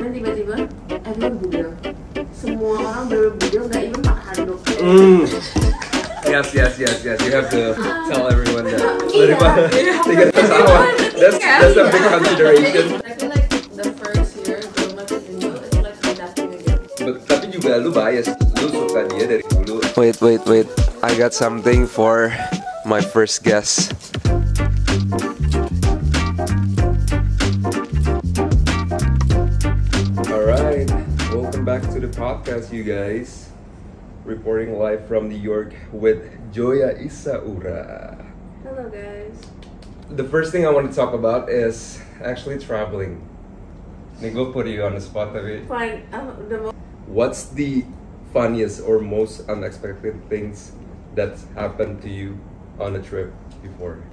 then tiba-tiba everyone bugil. Semua orang bugil, nggak even pakai handuk. Yes. You have to tell everyone that. Daripada tiga pesawat. That's a big consideration. I feel like the first year growing up in Indo, it's like adapting again. Tapi juga lu bias, lu suka dia dari dulu. Wait. I got something for my first guest. Alright, welcome back to the podcast, you guys. Reporting live from New York with Joya Isaura. Hello guys. The first thing I want to talk about is actually traveling. Nih gue put you on the spot tapi. Fine. What's the funniest or most unexpected things that's happened to you on a trip before?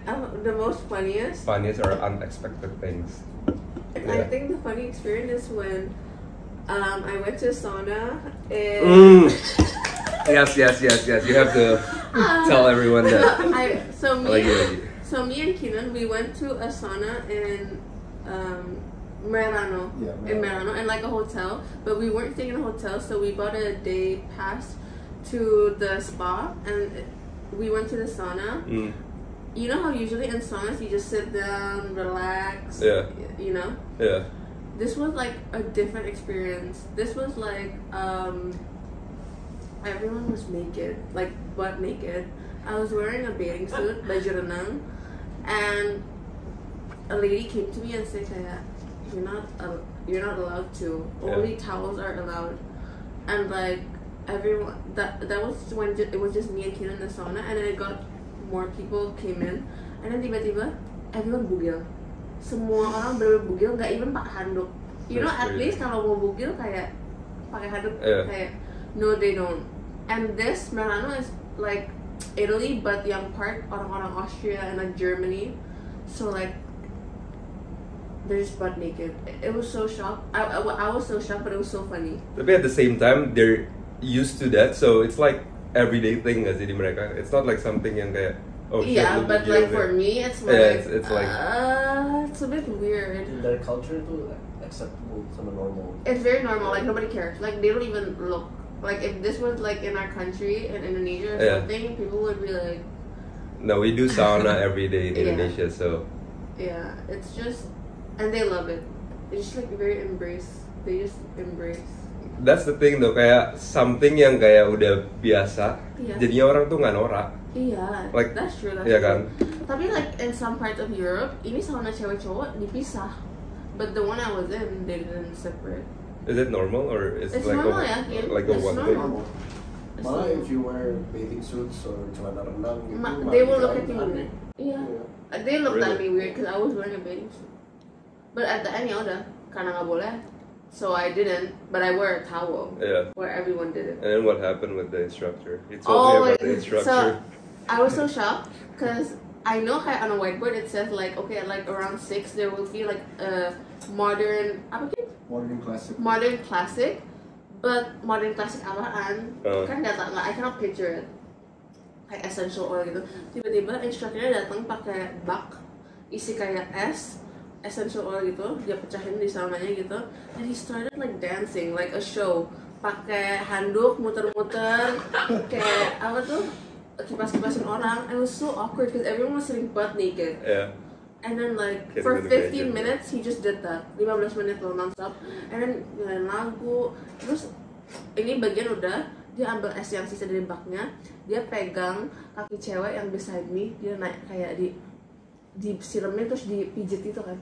The most funniest. Funniest or unexpected things? I think the funny experience is when I went to sauna and Yes. You have to tell everyone that. So me and Keenan, we went to a sauna in Merano. In Merano, in like a hotel, but we weren't staying in a hotel, so we bought a day pass to the spa and we went to the sauna. You know how usually in saunas you just sit down, relax. Yeah. You know. Yeah. This was like a different experience. This was like everyone was naked, like butt naked. I was wearing a bathing suit, baju renang, and a lady came to me and said, "You're not allowed to. Only towels are allowed." And like everyone, that was when it was just me and Keenan in the sauna, and then it got more people came in, and then tiba-tiba everyone bugil. Semua orang bugil, nggak even pakai handuk. You know, at least kalau mau bugil kayak pakai handuk, kayak no they don't. And this Merano is like Italy, but yang part orang-orang Austria and like Germany, so like they're just butt naked. It was so shocked. I was so shocked, but it was so funny. Tapi at the same time they're used to that, so it's like everyday thing nggak sih di mereka? It's not like something yang kayak shit, but like for me, it's like it's like it's a bit weird. In their culture too, like acceptable, some normal. It's very normal. Like nobody cares. Like they don't even look. Like if this was like in our country in Indonesia or something, people would be like. No, we do sauna every day in Indonesia, so. Yeah, it's just, and they love it. They just like very embrace. They just embrace. That's the thing though, kayak something yang kayak udah biasa, jadinya orang tuh nggak norak. Iya, like that's true. Iya kan? Tapi like in some parts of Europe, ini sauna cewek cowok dipisah. But the one I was in, they didn't separate. Is it normal or is it's it like normal, like a one thing? Malah if you wear bathing suits or celana renang gitu, they will look at you weird. They looked at me weird because I was wearing a bathing suit. But at the end, ya udah, karena nggak boleh, so I didn't. But I wear a towel. Yeah. Where everyone did it. And then what happened with the instructor? He told me about the instructor. So I was so shocked because I know on a whiteboard it says like okay, like around 6 there will be like a modern classic, but modern classic apaan? Kan I cannot picture it. Kayak essential oil gitu. Tiba-tiba instrukturnya datang pakai bak isi kayak essential oil gitu, dia pecahin di saunanya gitu, and he started like dancing like a show, pakai handuk muter-muter kayak apa tuh, kipas-kipasin orang. It was so awkward because everyone was sitting butt naked. Yeah. And then like for 15 minutes he just did that. 15 menit loh non-stop. And then nyanyiin lagu. Terus ini bagian udah, dia ambil es yang sisa dari baknya, dia pegang kaki cewek yang beside me, dia naik kayak di siramnya terus dipijit itu kan.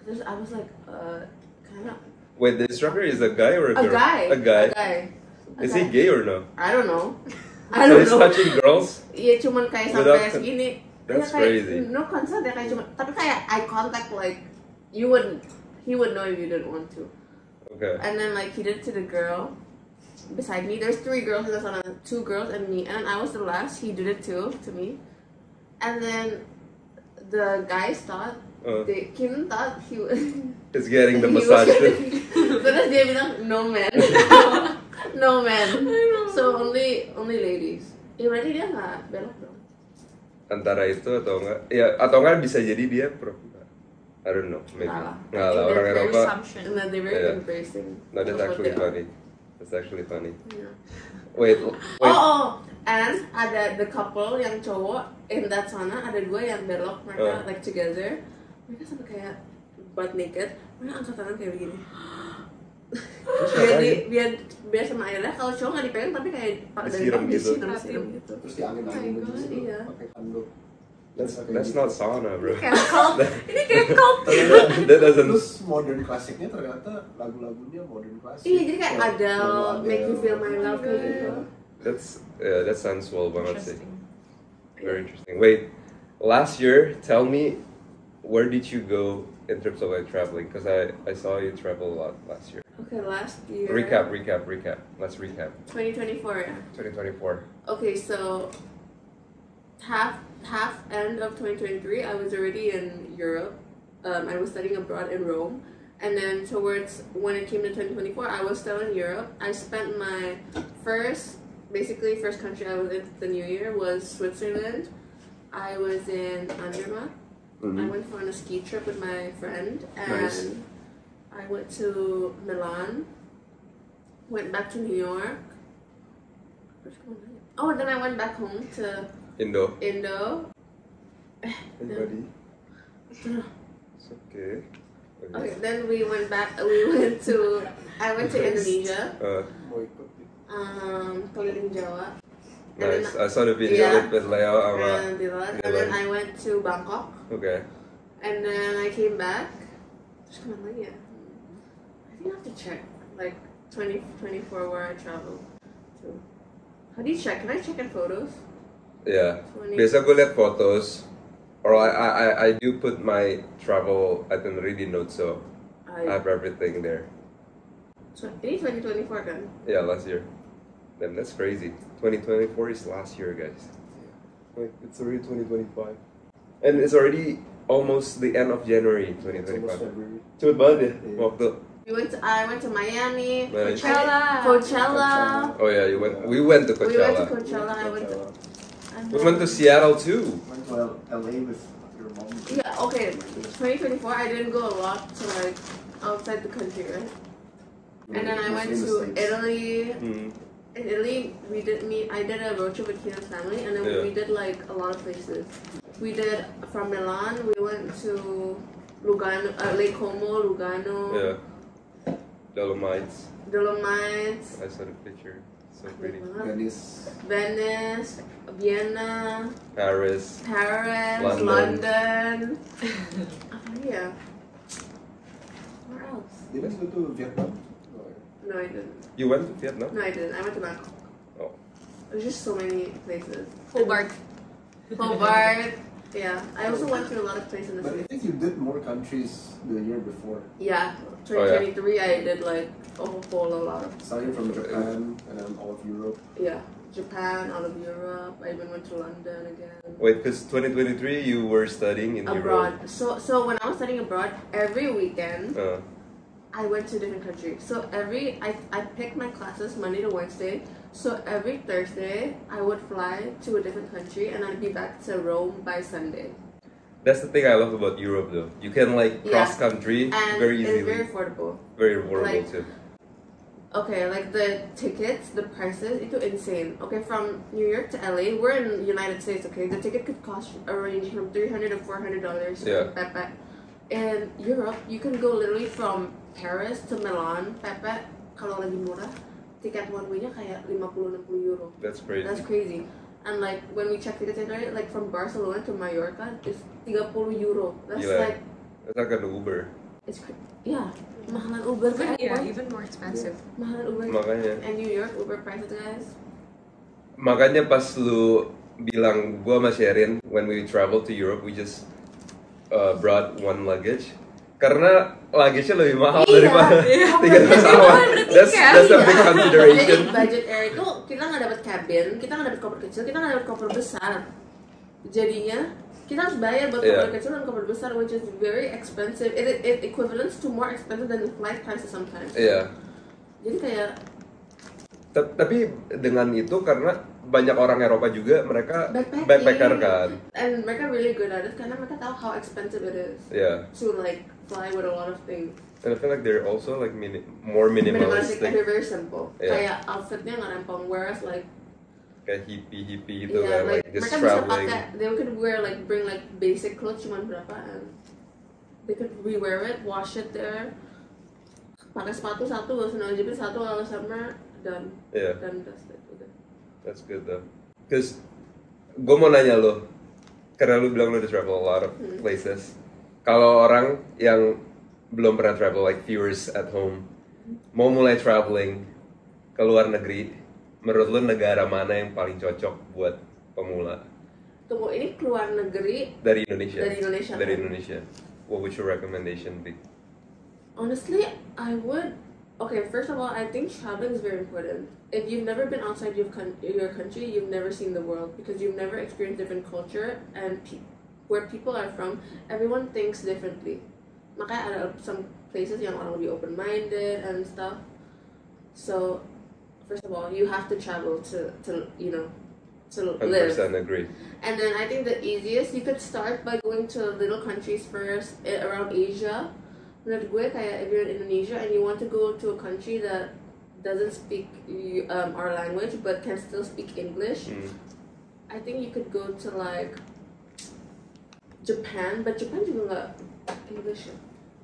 Terus I was like kinda. Wait, the instructor is a guy or a girl? A guy. Is he gay or no? I don't know. So he's touching girls? Iya, cuman kayak sampai segini. That's kayak, crazy. No consent ya, kayak cuma, tapi kayak eye contact like he would know if you didn't want to. Okay. And then like he did it to the girl beside me. There's 3 girls in the sauna, 2 girls and me, and I was the last. He did it too to me. And then the guys thought Kim thought he was is getting the massage. Terus dia bilang no man. No man. So only ladies. Ya berarti dia nggak belok dong. Antara itu atau enggak? Ya atau enggak bisa jadi dia pro. I don't know, maybe. Salah. Nggak lah, orang Their Eropa. assumption. And then they're very Yeah. embracing. No, that's of what actually they are. funny. That's actually funny. Yeah. Wait. Oh, and ada the couple yang cowok in that sana, ada dua yang belok mereka like together. Mereka sampai kayak butt naked. Mereka angkat tangan kayak begini. biar sama airnya kalau cowok nggak dipegang tapi kayak Disiram gitu. disiram gitu. Terus diangin-angin Oh my God, gitu, iya. pakai handuk. That's not sauna, bro. Kayak cult. Ini kayak cult. That doesn't. Terus modern klasiknya ternyata lagu-lagunya modern klasik. Iya, jadi kayak Kayak Adele, Make You Feel My Love kayak gitu. That's sensual banget sih. Interesting. Very interesting. Wait, last year, tell me, where did you go in terms of like traveling? Because I saw you travel a lot last year. Okay, last year. Recap. Let's recap. 2024 ya. 2024. Okay, so half end of 2023, I was already in Europe. I was studying abroad in Rome, and then towards when it came to 2024, I was still in Europe. I spent my first country I was in the New Year was Switzerland. I was in Andermatt. I went on a ski trip with my friend, and Nice. I went to Milan. Went back to New York. Oh, and then I went back home to Indo. Indo. Everybody. It's okay. Okay, then we went back. I went to Indonesia. Mau ikut gitu. Keliling Jawa. Nice. I saw the video Yeah. with Leo sama. And then I went to Bangkok. Okay. And then I came back. Terus kemana lagi ya? I think I have to check. Like 2024 where I traveled to. How do you check? Can I check in photos? Yeah. 20. Biasa gue liat fotos, or I do put my travel itinerary di notes, so I have everything there. Ini 2024 kan? Yeah, last year. Then that's crazy. 2024 is last year, guys. Wait, it's already 2025, and it's already almost the end of January It's almost 2025. February. Cepet banget ya Iya. waktu. I went to Miami. Nice. Coachella. Oh yeah, we went to We went to Coachella. Coachella. I went to. We went to Seattle too. Went to LA with your mom. Yeah, okay. 2024, I didn't go a lot to like outside the country, right? And then I went to Italy. Hmm. In Italy, I did a road trip with Kina's family, and then Yeah. we did like a lot of places. We did from Milan, we went to Lugano, Lake Como, Lugano, Yeah. Dolomites. Dolomites, I saw the picture. So pretty. Venice, Vienna, Paris. Paris, London. London. Yeah. Where else? Didn't you go to Vietnam? No, I didn't. You went to Vietnam? No, I didn't. I went to Bangkok. Oh. There's just so many places. Hobart. Hobart. Yeah. I also went to a lot of places in the But I city. think you did more countries the year before. Yeah. Oh, yeah. 2023, I did like a lot of. Starting from Japan and then all of Europe. Yeah. Japan, all of Europe. I even went to London again. Wait, because 2023 you were studying in Abroad. So when I was studying abroad, every weekend Europe. I went to a different country. So I picked my classes Monday to Wednesday. So every Thursday I would fly to a different country and I'd be back to Rome by Sunday. That's the thing I love about Europe, though. You can like cross country And very it's easily, very affordable. very affordable like- too. Okay, like the tickets, the prices, it's insane. Okay, from New York to LA, we're in the United States. Okay, the ticket could cost a range from $300 to $400. Yeah. Pepe. In Europe, you can go literally from Paris to Milan. Pepe, kalau lagi murah, tiket one way-nya kayak 50-60 euro. That's crazy. That's crazy. And like when we check tickets in there, like from Barcelona to Mallorca, it's 30 euro. That's Gila. like It's like an Uber. yeah, mahalan Uber ke Yeah, airport. even more expensive. Mahalan Uber. Makanya. And New York Uber prices, guys. Makanya pas lu bilang gua sama Sherin when we travel to Europe we just brought one luggage karena luggage-nya lebih mahal daripada tiket pesawat. That's a big consideration. Jadi budget air itu kita nggak dapat cabin, kita nggak dapat koper kecil, kita nggak dapat koper besar. Jadinya kita harus bayar buat koper kecil dan koper besar, which is very expensive. It equivalents to more expensive than the flight prices sometimes. Iya. Jadi kayak Tapi dengan itu karena banyak orang Eropa juga mereka backpacker kan. And mereka really good at it karena mereka tahu how expensive it is. Yeah. To like fly with a lot of things. And I feel like they're also like more minimalistic. And they're very simple. Yeah. Kayak outfitnya nggak rempong, whereas like kayak hippie gitu yeah, kan, like just mereka traveling. bisa pakai, they could wear like bring like basic clothes cuman berapa and they could rewear it, wash it there, pakai sepatu satu, kalau snow jepit satu, kalau summer done. Yeah. Done, that's it. Udah. That's good though. Cause gue mau nanya lo, karena lu bilang lu udah travel a lot of places. Kalau orang yang belum pernah travel, like viewers at home, mau mulai traveling ke luar negeri, menurut lu negara mana yang paling cocok buat pemula? Tunggu, ini keluar negeri Dari Indonesia. Dari Indonesia. What would your recommendation be? Honestly, I would. Okay, first of all, I think traveling is very important. If you've never been outside your country, you've never seen the world because you've never experienced different culture and where people are from. Everyone thinks differently. Makanya ada some places yang orang lebih open-minded and stuff. So, first of all, you have to travel to live. 100% agree. And then I think the easiest, you could start by going to little countries first around Asia. Menurut gue kayak if you're in Indonesia and you want to go to a country that doesn't speak our language but can still speak English, I think you could go to like Japan, but Japan juga nggak English.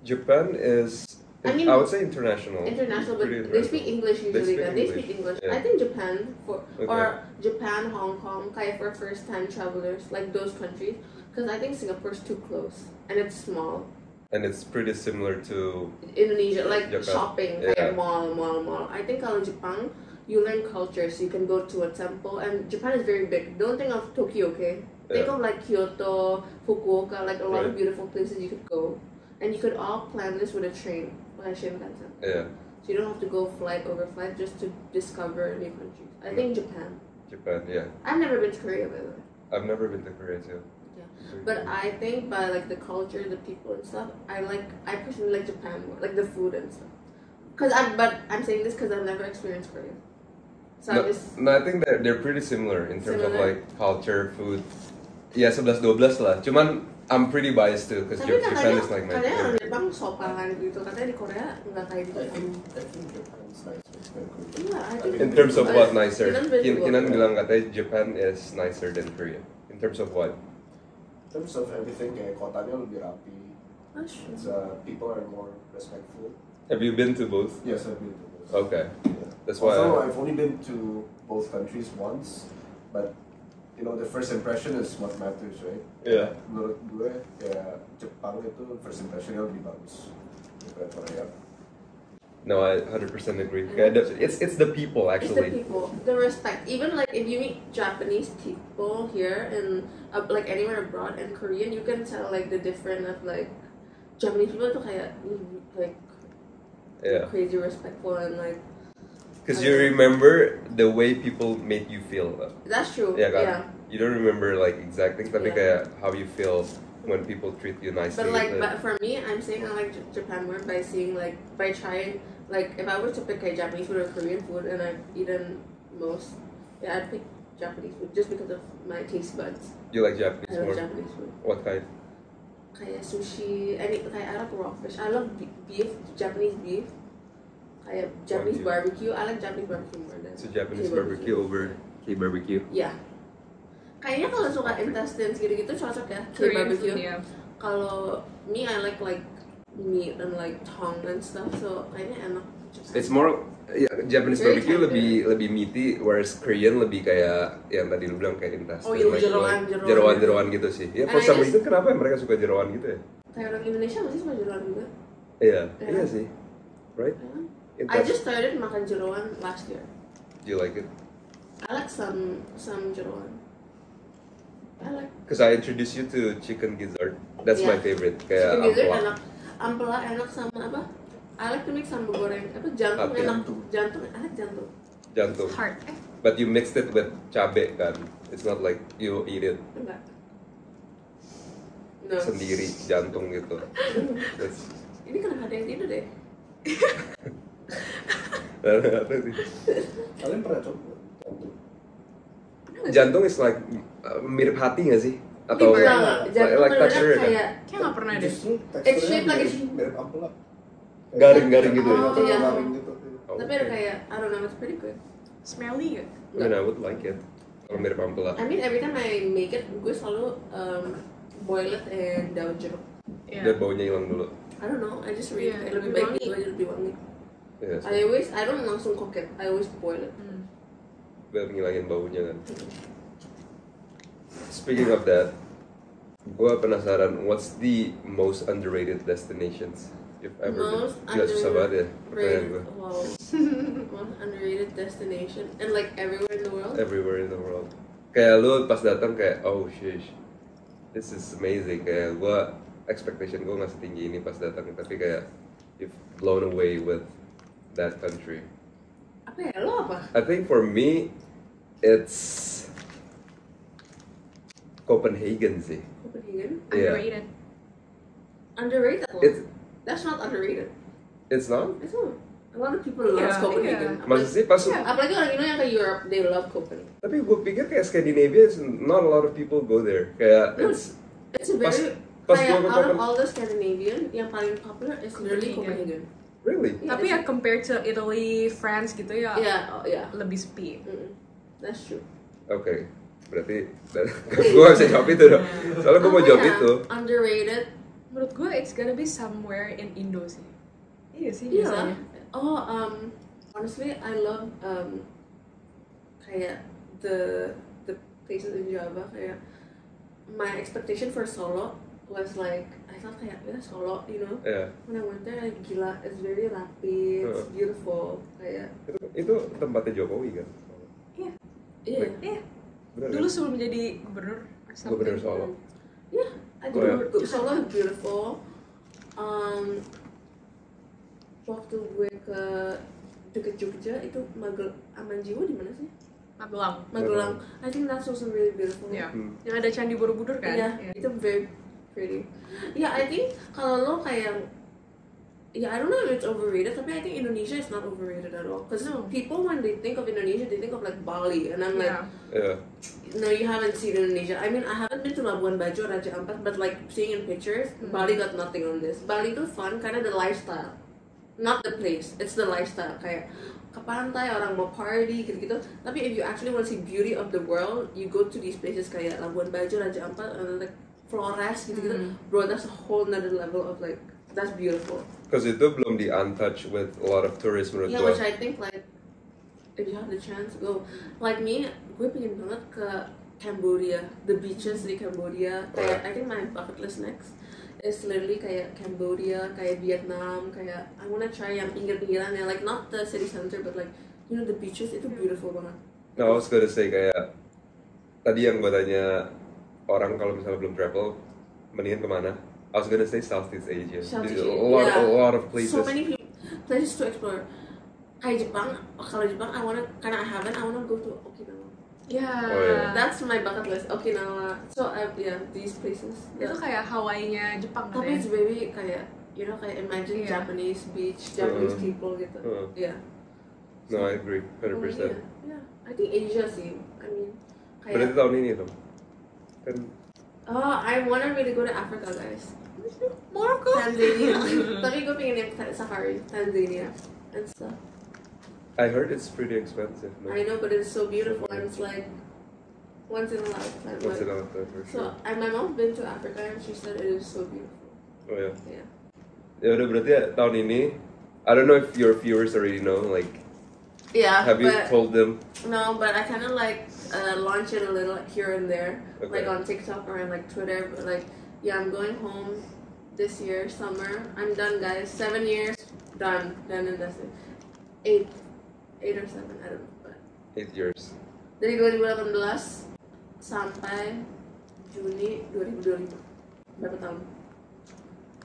Japan is, I would say international. International, but they speak English usually. They speak English. Yeah. I think Japan or Japan, Hong Kong, kind of for first-time travelers, like those countries, because I think Singapore's too close and it's small. And it's pretty similar to Indonesia, like Japan. shopping, Yeah. kayak mall. I think kalau Japan, you learn culture, so you can go to a temple, and Japan is very big. Don't think of Tokyo, okay? Think of like Kyoto, Fukuoka, like a lot of beautiful places you could go, and you could all plan this with a train, like Shinkansen. Yeah. So you don't have to go flight over flight just to discover new countries. I think Japan. Japan, yeah. I've never been to Korea, by the way. I've never been to Korea too. Yeah. But I think by like the culture, the people and stuff, I personally like Japan more, like the food and stuff. But I'm saying this because I've never experienced Korea. So I think they're pretty similar in terms of like culture, food. Ya 11-12 lah. Cuman I'm pretty biased too because Japan is like my favorite. Katanya favorite. Jepang sopan gitu. Katanya di Korea nggak kayak gitu. I think Japan's nicer than Korea. Yeah, I think. In terms of what nicer? Kinan bilang katanya Japan is nicer than Korea. In terms of what? In terms of everything, kayak kotanya lebih rapi. It's, people are more respectful. Have you been to both? Yes, I've been to both. Okay. Yeah. That's why. Although I've only been to both countries once, but you know the first impression is what matters, right? Yeah. Menurut gue, kayak Jepang itu first impressionnya lebih bagus daripada Korea. No, I 100% agree. It's the people actually. It's the people, the respect. Even like if you meet Japanese people here and like anywhere abroad and Korean, you can tell like the difference of like Japanese people tuh kayak like crazy respectful and like. Because you remember the way people made you feel. That's true. Yeah, kan? Yeah. You don't remember like exact things, tapi kayak how you feel when people treat you nicely. But for me, I'm saying I like Japan more by trying. Like, if I were to pick a Japanese food or Korean food, and I've eaten most, I'd pick Japanese food just because of my taste buds. You like Japanese more? I love Japanese food. What kind? Kayak sushi, I like raw fish. I love beef, Japanese beef. Kayak Japanese barbecue. I like Japanese barbecue more than So Japanese barbecue over K-barbecue? Yeah. Kayaknya kalau suka intestines gitu-gitu cocok ya K-barbecue. Yeah. Kalau me, I like meat and like tongue and stuff, so kayaknya enak. It's more Japanese Very barbecue tender. lebih meaty, whereas Korean lebih kayak yang tadi lu bilang kayak intestine. Oh iya, jeroan gitu sih. Ya for some reason kenapa mereka suka jeroan gitu ya? Kayak orang Indonesia masih suka jeroan juga. Iya sih, right? I just started makan jeroan last year. Do you like it? I like some jeroan. I like. Because I introduced you to chicken gizzard. That's my favorite. Kayak Chicken gizzard enak. Ampela enak sama apa? I like to make sambal goreng. Apa jantung enak? Jantung enak Jantung. Heart. But you mixed it with cabe kan? It's not like you eat it Enggak. No. sendiri jantung gitu. Ini kenapa ada yang tidur deh? Nggak tahu sih. Kalian pernah coba? jantung is like mirip hati nggak sih? Atau like texture kayak nggak pernah deh. It's shaped like mirip ampela. Garing-garing gitu ya. Iya. Garing gitu. Tapi ada kayak I don't know, it's pretty good. Smelly gak? I mean, I would like it. Kalau mirip ampela. I mean every time I make it, gue selalu boil it and daun jeruk. Biar baunya hilang dulu. I don't know, I just really lebih baik gitu aja, lebih wangi. Yes. I don't langsung cook it, I always boil it. Biar ngilangin baunya kan. Speaking of that, gue penasaran, what's the most underrated destinations you've ever been? Gak susah banget ya pertanyaan gue. Wow. Most underrated destination and like everywhere in the world? Everywhere in the world. Kayak lu pas datang kayak, oh shish, this is amazing. Kayak gue, expectation gue gak setinggi ini pas datang, tapi kayak you've blown away with that country. Apa ya, lo apa? I think for me, it's Copenhagen sih. Copenhagen? Underrated. Underrated loh. That's not underrated. It's not? It's not. A lot of people love Copenhagen. Maksud sih pas Apalagi orang Indo yang ke Europe, they love Copenhagen. tapi gue pikir kayak Scandinavia, not a lot of people go there. Kayak It's a very pas kayak gua ke out of all the Scandinavian yang paling popular is literally Copenhagen. Really? Yeah, Tapi ya compared to Italy, France gitu ya, lebih sepi. That's true. Oke, berarti gue gak bisa jawab itu dong. Soalnya gue mau jawab itu. Underrated. Menurut gue it's gonna be somewhere in Indo sih. Iya sih Iya. biasanya. Oh, honestly, I love kayak the places in Java. Kayak my expectation for Solo was like I thought kayak Solo, you know. Yeah. When I went there, like, gila, it's very rapi, it's beautiful. Kayak Itu tempatnya Jokowi kan? Iya. iya. Iya. Bener, Dulu kan? sebelum jadi gubernur. Gubernur Solo. Yeah, I do. Solo is beautiful. Waktu gue ke deket Jogja itu Amanjiwo di mana sih? Magelang. I think that's also really beautiful. Iya. Yang ada Candi Borobudur kan? Iya, itu very pretty. Yeah, I think kalau lo kayak I don't know if it's overrated, tapi I think Indonesia is not overrated at all. Because people when they think of Indonesia, they think of like Bali, and I'm like, no, you haven't seen Indonesia. I mean, I haven't been to Labuan Bajo, Raja Ampat, but like seeing in pictures, Bali got nothing on this. Bali itu fun karena the lifestyle, not the place. It's the lifestyle. Kayak ke pantai, orang mau party gitu-gitu. Tapi if you actually want to see beauty of the world, you go to these places kayak Labuan Bajo, Raja Ampat, and like Flores gitu-gitu. Bro, that's a whole nother level of like. That's beautiful. Because itu belum di untouched with a lot of tourists menurut gue. Yeah, which I think like if you have the chance, go. Like me, gue pengen banget ke Cambodia, the beaches di Cambodia. Kayak I think my bucket list next is literally kayak Cambodia, kayak Vietnam, kayak I wanna try yang pinggir-pinggirannya, like not the city center, but like you know the beaches itu beautiful banget. No, I was gonna say kayak tadi yang gue tanya orang kalau misalnya belum travel, mendingan kemana? I was gonna say Southeast Asia. A lot of places. So many places to explore. Kayak Jepang, kalau Jepang, I wanna go to Okinawa. Yeah. That's my bucket list. Okinawa. So these places. Itu kayak Hawaii-nya Jepang. Tapi it's very kayak kayak imagine Japanese beach, Japanese people gitu. Yeah. No, I agree, 100%. Yeah. I think Asia sih. I mean, kayak. Berarti tahun ini dong. Kan. Oh, I wanna really go to Africa, guys. Morocco. Tanzania. Tapi gue pengen yang safari, Tanzania and stuff. I heard it's pretty expensive. No? I know, but it's so beautiful and it's like once in a lifetime. Once in a lifetime, for sure. So, my mom's been to Africa and she said it is so beautiful. Oh yeah. Yeah. Ya udah berarti tahun ini, I don't know if your viewers already know, like. Yeah. Have you told them? No, but I kind of like launch it a little here and there, Okay. like on TikTok or on like Twitter. But like, yeah, I'm going home this year, summer. I'm done, guys. 7 years, done and that's it. 8 or 7, I don't know. But 8 years. dari 2018 sampai Juni 2025. Berapa tahun?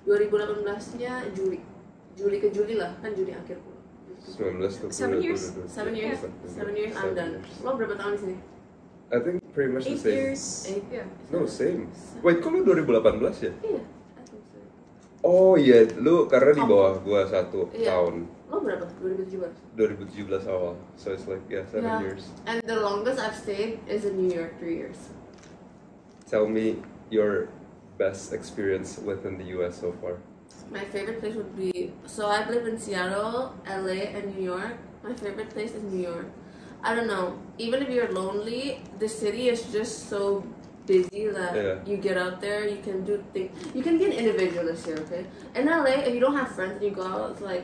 2018-nya Juli ke Juli lah, kan Juli akhir pula. 19 tuh. 7 years. 7 years. 7 years, I'm done. Lo berapa tahun di sini? I think pretty much the 8 same. years. 8. Yeah. No, same. Wait, kok lu 2018 ya? Iya, I think so. Oh iya, lu karena di bawah gua 1 Iya. tahun. Lo berapa? 2017 awal. So it's like 7 years. And the longest I've stayed is in New York, 3 years. Tell me your best experience within the US so far. My favorite place would be, so I've lived in Seattle, LA, and New York. My favorite place is New York. I don't know, even if you're lonely, the city is just so busy that you get out there, you can do things, you can be an individualist here, okay? In LA, if you don't have friends and you go out, it's like,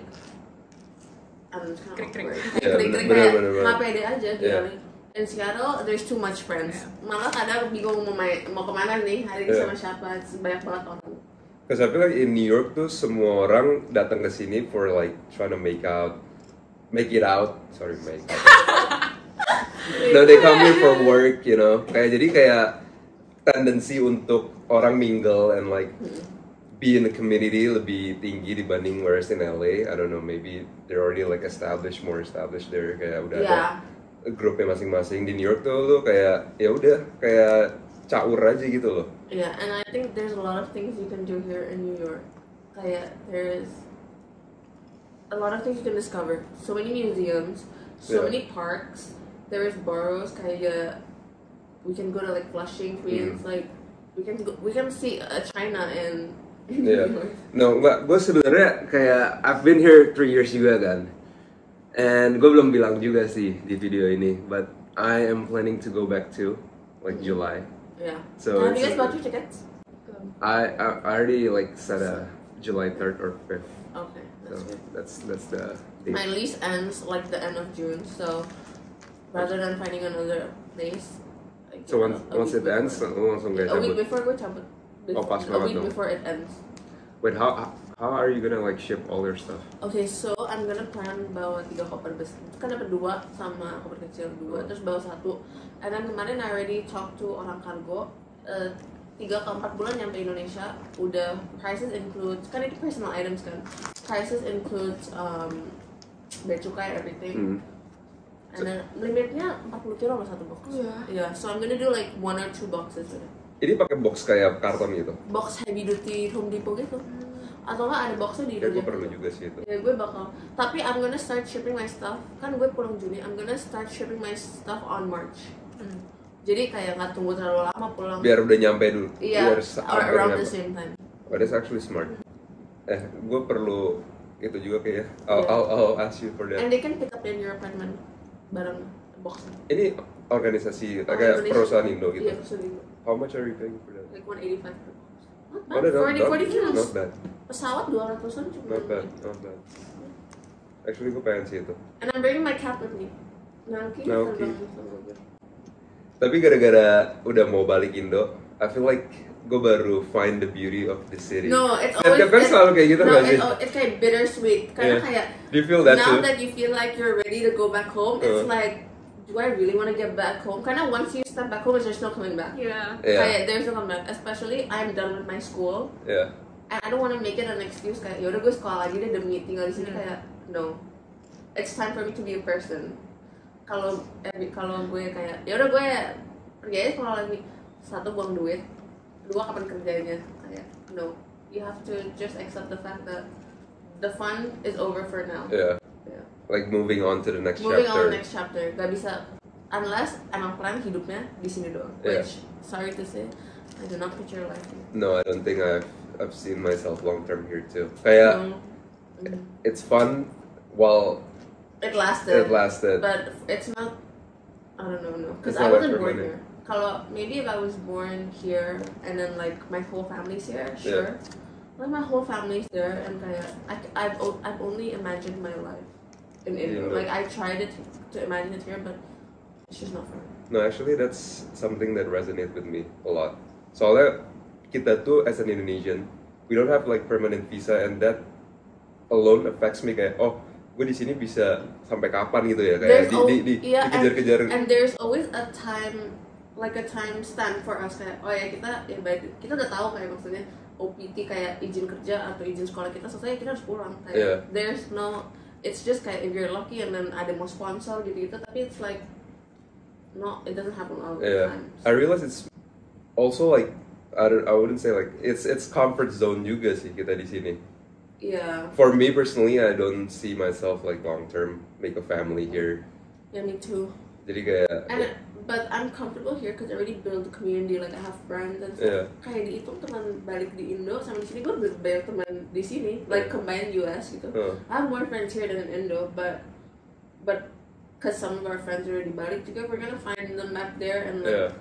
I don't know, it's kind of awkward. Kayak nggak pede aja gitu. In Seattle, there's too much friends. Malah kadang bingung mau kemana nih, hari ini sama siapa, banyak banget orang. Because I feel like in New York tuh semua orang datang ke sini for like trying to make it out. No, they come here for work, you know. Kayak tendensi untuk orang mingle and like be in the community lebih tinggi dibanding whereas in LA. I don't know, maybe they're already like more established there. Kayak udah ada grupnya masing-masing. Di New York tuh lo kayak ya udah kayak caur aja gitu loh. Yeah, and I think there's a lot of things you can do here in New York. Kayak there's a lot of things you can discover. So many museums, so many parks. There is boroughs. Kayak we can go to like Flushing, Queens. Like we can see China in New York. No, gue sebenarnya kayak I've been here 3 years juga kan. And gue belum bilang juga sih di video ini, but I am planning to go back to like July. Yeah. So have you guys bought your tickets? I already like set a July 3rd or 5th. Okay, that's so good. That's the date. My lease ends like the end of June, so rather than finding another place. So once it ends, langsung gak a week cabut. before gue cabut. Pas a week banget dong. before it ends. Wait, how are you gonna like ship all your stuff? Okay, so I'm gonna plan bawa 3 koper besar. Kan dapat 2 sama koper kecil 2, terus bawa 1. And then kemarin I already talked to orang kargo. 3 ke 4 bulan nyampe Indonesia. Udah prices includes, kan itu personal items kan. Prices includes bea cukai everything. And then limitnya 40 kilo sama 1 box. Yeah, so I'm gonna do like 1 or 2 boxes. Ini pakai box kayak karton gitu? Box heavy duty Home Depot gitu. Atau nggak ada boxnya di Indonesia. Gue perlu juga sih itu. Ya gue bakal. Tapi I'm gonna start shipping my stuff. Kan gue pulang Juni. I'm gonna start shipping my stuff on March. Jadi kayak nggak tunggu terlalu lama pulang. Biar udah nyampe dulu. Iya. Or around the same time. Oh, that's actually smart. Gue perlu itu juga kayak. I'll ask you for that. And they can pick up in your apartment bareng boxnya. Ini organisasi kayak perusahaan Indo gitu. Iya, perusahaan Indo. How much are you paying for that? Like 185 per box. Not bad. 40 kilos. Not bad. Pesawat 200-an cuma. Not bad. Actually gue pengen sih itu. And I'm bringing my cat with me. Nangki. Tapi gara-gara udah mau balik Indo, I feel like gue baru find the beauty of the city. No, it's always kan selalu kayak gitu nggak sih? It's kayak bittersweet. Karena kayak do you feel that now too? that you feel like you're ready to go back home, it's like, do I really want to get back home? Karena once you step back home, there's no coming back. Yeah. Kayak there's no coming back. Especially I'm done with my school. Yeah. And I don't want to make it an excuse kayak yaudah gue sekolah lagi deh demi tinggal di sini kayak no. It's time for me to be a person. Kalau gue kayak yaudah gue pergi aja sekolah lagi. 1 buang duit, 2 kapan kerjanya kayak no. You have to just accept the fact that the fun is over for now. Yeah. Like moving on to the next moving chapter. on to the next chapter. Gak bisa unless emang plan hidupnya di sini doang. Which sorry to say, I do not picture life here. No, I don't think I've seen myself long term here too. Kayak it's fun while it lasted. But it's not. I don't know, no. Because I wasn't born here. Kalau maybe if I was born here and then like my whole family's here, sure. Like my whole family's there and kayak I've only imagined my life in India. Like I tried to imagine it here, but it's just not fun. No, actually that's something that resonates with me a lot. Soalnya kita tuh as an Indonesian, we don't have like permanent visa and that alone affects me kayak gue di sini bisa sampai kapan gitu ya kayak dikejar-kejar. And there's always a time stamp for us kayak kita udah tahu kayak maksudnya OPT kayak izin kerja atau izin sekolah kita selesai kita harus pulang kayak there's no, it's just kayak if you're lucky and then ada mau sponsor gitu tapi it's like no, it doesn't happen all the time. I realize it's also like I wouldn't say like it's comfort zone juga sih kita di sini. Yeah. For me personally, I don't see myself like long term make a family here. Yeah, me too. Jadi kayak But I'm comfortable here because I already built a community, like I have friends and stuff. Yeah. Kayak dihitung teman balik di Indo sama di sini, gue banyak teman di sini, like combined US gitu. I have more friends here than in Indo, but because some of our friends already balik juga, we're gonna find the map there and like,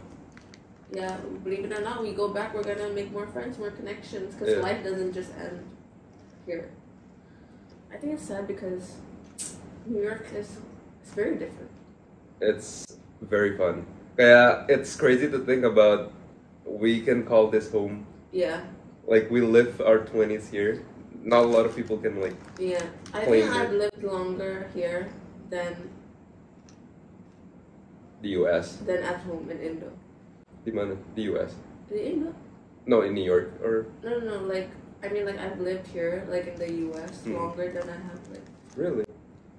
yeah, believe it or not, we go back, we're gonna make more friends, more connections, because life doesn't just end here. I think it's sad because New York is very different. It's very fun. Kayak it's crazy to think about. We can call this home. Yeah. Like we live our 20s here. Not a lot of people can like. Yeah, I think I've lived longer here than the US. Than at home in Indo. Di mana? The US. In Indo. No, in New York or. No. Like I mean, like I've lived here, like in the US, longer than I have like. Really?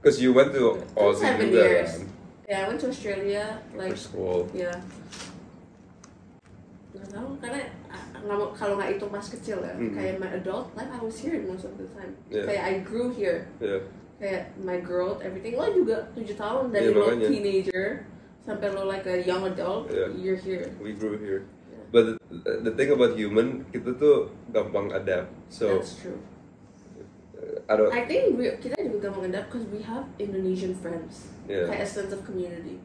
Because you went to Aussie 7 juga, years. kan? Yeah, I went to Australia like For school. Yeah. Nggak tahu karena kalau nggak hitung pas kecil ya, kayak my adult life I was here most of the time. Yeah. Kayak I grew here. Yeah. Kayak my growth, everything. Lo juga 7 tahun dari lo teenager sampai lo like a young adult, you're here. We grew here. Yeah. But the thing about human, kita tuh gampang adapt. So. That's true. I think kita juga gampang adapt because we have Indonesian friends. Yeah. Kayak a sense of community.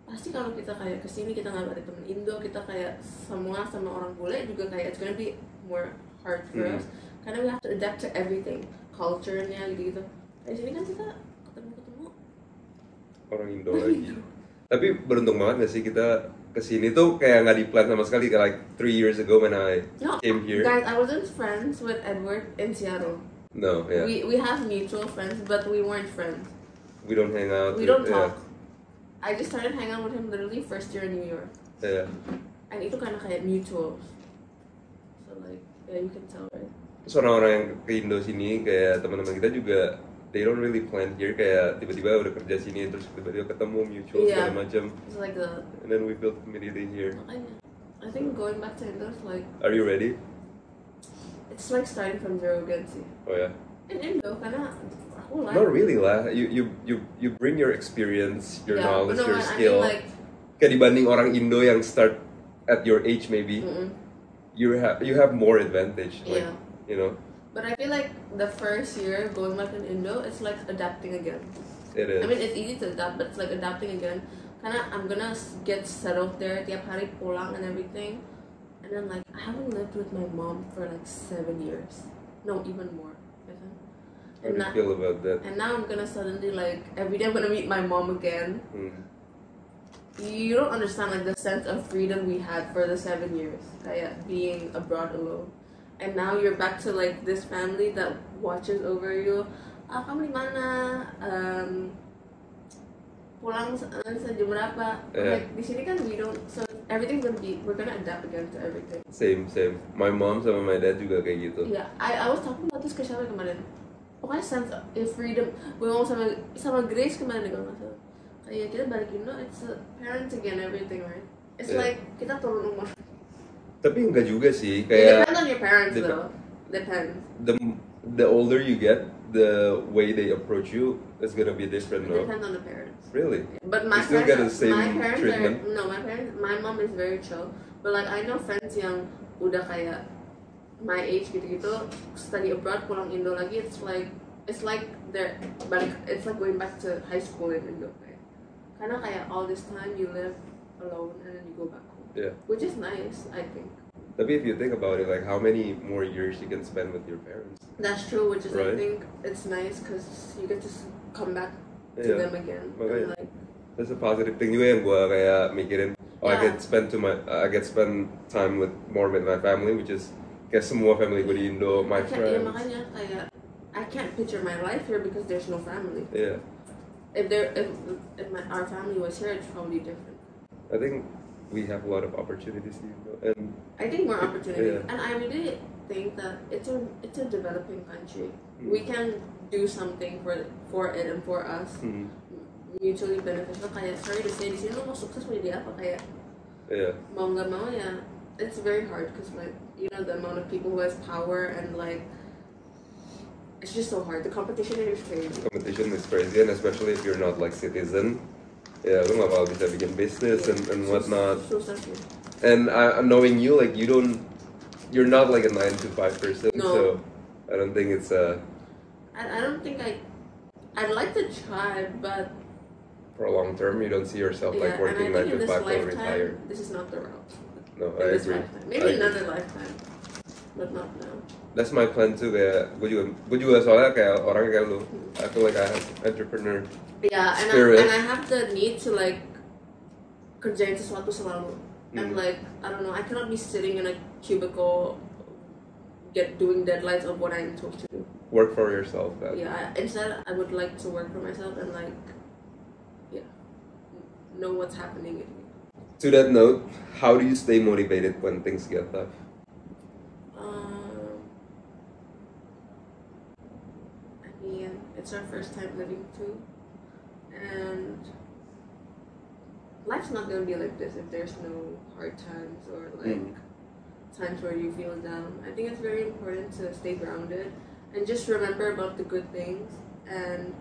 Pasti kalau kita kayak kesini kita nggak ada temen Indo, kita kayak semua sama orang bule juga kayak it's gonna be more hard for us karena we have to adapt to everything, culture-nya gitu-gitu. Di sini kan kita ketemu orang Indo lagi. Tapi beruntung banget gak sih kita kesini tuh kayak nggak di plan sama sekali, kayak like 3 years ago when I came here. Guys, I wasn't friends with Edward in Seattle. No, yeah. We have mutual friends, but we weren't friends. We don't hang out. We don't talk. I just started hanging out with him literally first year in New York. Yeah. And itu kind of kayak mutual. So like, yeah, you can tell, right? Terus orang-orang yang ke Indo sini, kayak teman-teman kita juga, they don't really plan here, kayak tiba-tiba udah kerja sini, terus tiba-tiba ketemu mutual segala macam. It's like the. And then we built community here. I think going back to Indo is like. Are you ready? It's like starting from zero again sih. Oh ya. In Indo, karena aku like. Not really lah. You bring your experience, your knowledge, your skill. I mean, like, kayak dibanding orang Indo yang start at your age maybe, you have more advantage. Like, you know. But I feel like the first year going back in Indo, it's like adapting again. It is. I mean, it's easy to adapt, but it's like adapting again. Karena I'm gonna get settled there, tiap hari pulang and everything. And then like I haven't lived with my mom for like 7 years, no, even more. How do you feel about that? And now I'm gonna suddenly like every day I'm gonna meet my mom again. You don't understand like the sense of freedom we had for the 7 years, kayak being abroad alone. And now you're back to like this family that watches over you. Kamu di mana? Pulang sejam berapa? Like di sini kan we don't, so everything's gonna be, we're gonna adapt again to everything. Same. My mom sama my dad juga kayak gitu. Yeah, I was talking about this ke siapa kemarin. Pokoknya sense of freedom. Gue ngomong sama Grace kemarin kalau nggak salah. Kayak kita balik Indo, it's a parents again, everything, right? It's like kita turun umur. Tapi enggak juga sih, kayak. Depends on your parents though. Depends. The older you get, the way they approach you is gonna be different, no? It depends on the parents. Really? But my you still get the same parents treatment? My mom is very chill. But like I know friends yang udah kayak my age gitu-gitu, study abroad, pulang Indo lagi, it's like they're balik, it's like going back to high school in Indo. Karena kayak all this time you live alone and then you go back home. Yeah. Which is nice, I think. Tapi if you think about it, like how many more years you can spend with your parents? That's true, which is right? I think it's nice because you get to come back to them again. Makanya, like, that's a positive thing juga yang gue kayak mikirin. I get spend time with my family, which is kayak semua family gue di Indo, my friends. Yeah, makanya kayak I can't picture my life here because there's no family. Yeah. If our family was here, it's probably different. I think we have a lot of opportunities here, and I think more opportunities, and I really think that it's a developing country. We can do something for it and for us, mutually beneficial. Kayak sorry to say, di sini lo mau sukses mau jadi apa kayak? Mau nggak mau ya, it's very hard because like you know the amount of people who has power and like it's just so hard. The competition is crazy. Competition is crazy, and especially if you're not like citizen, ya lu nggak bakal bisa bikin business and whatnot. Susah sih. And knowing you, like you're not like a 9 to 5 person, No. so I don't think it's a. I don't think I'd like to try, but For a long term, you don't see yourself like yeah, working and I 9 think in to this 5 or lifetime, retire. this is not the route. No, In I this agree. lifetime, I maybe agree. another lifetime, but not now. That's my plan too. Kayak gue juga soalnya kayak orang kayak lu. I feel like I have entrepreneur. Yeah, Spirit. and I have the need to like kerjain sesuatu selalu, and like I don't know, I cannot be sitting in a cubicle, doing deadlines of what I'm supposed to do. Work for yourself. Yeah, instead I would like to work for myself and like, yeah, know what's happening in me. To that note, how do you stay motivated when things get tough? I mean, it's our first time living too, and life's not gonna be like this if there's no hard times or like times where you feel down. I think it's very important to stay grounded and just remember about the good things. And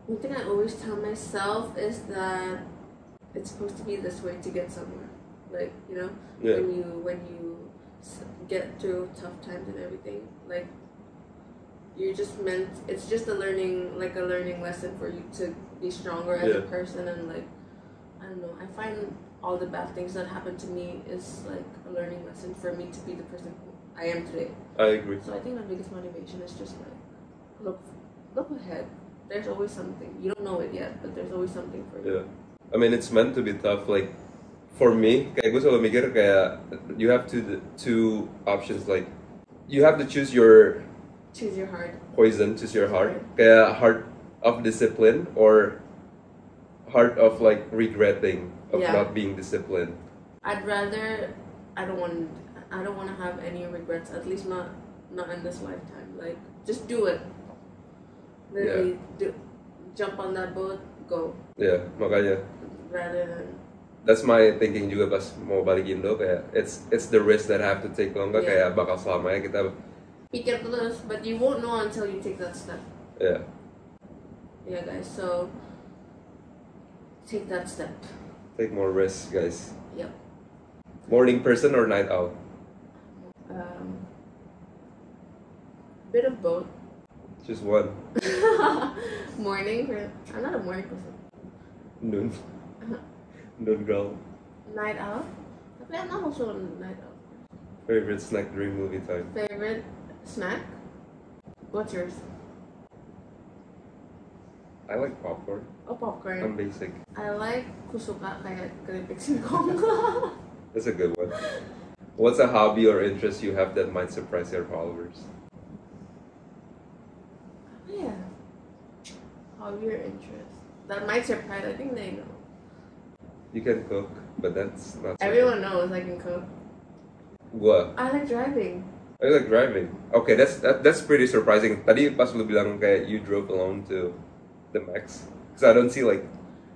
one thing I always tell myself is that it's supposed to be this way to get somewhere. Like, you know, Yeah. when you get through tough times and everything, like you're just meant. It's just a learning lesson for you to be stronger as a Yeah. person. And like, I don't know, I find all the bad things that happen to me is like a learning lesson for me to be the person who I am today. I agree. So I think my biggest motivation is just like look ahead. There's always something. You don't know it yet, but there's always something for you. Yeah. I mean, it's meant to be tough. Like, for me, kayak gue selalu mikir kayak you have two options. Like, you have to choose your Choose your heart. poison, choose your heart. Kayak heart of discipline or heart of like regretting of Yeah. not being disciplined. I'd rather. I don't want to have any regrets. At least not in this lifetime. Like, just do it. Literally, jump on that boat, go. Yeah, makanya. Rather than. That's my thinking juga pas mau balik Indo kayak it's the risk that I have to take kalau enggak Yeah. kayak bakal selamanya kita Pikir terus, but you won't know until you take that step. yeah. Yeah, guys. So take that step. Take more risks, guys. Yep. Morning person or night owl? Bit of both. Just one. Morning. I'm not a morning person. Noon. Noon girl. Night out. Tapi I'm not also a night out. Favorite snack during movie time? Favorite snack? What's yours? I like popcorn. Oh, popcorn. I'm basic. I like kusuka kayak keripik singkong. That's a good one. What's a hobby or interest you have that might surprise your followers? Yeah. Hobby or interest? That might surprise. I think they know. You can cook, but that's not. Everyone knows I can cook. What? I like driving. I like driving. Okay, that's pretty surprising. Tadi pas lu bilang kayak you drove alone to the Max, because I don't see like.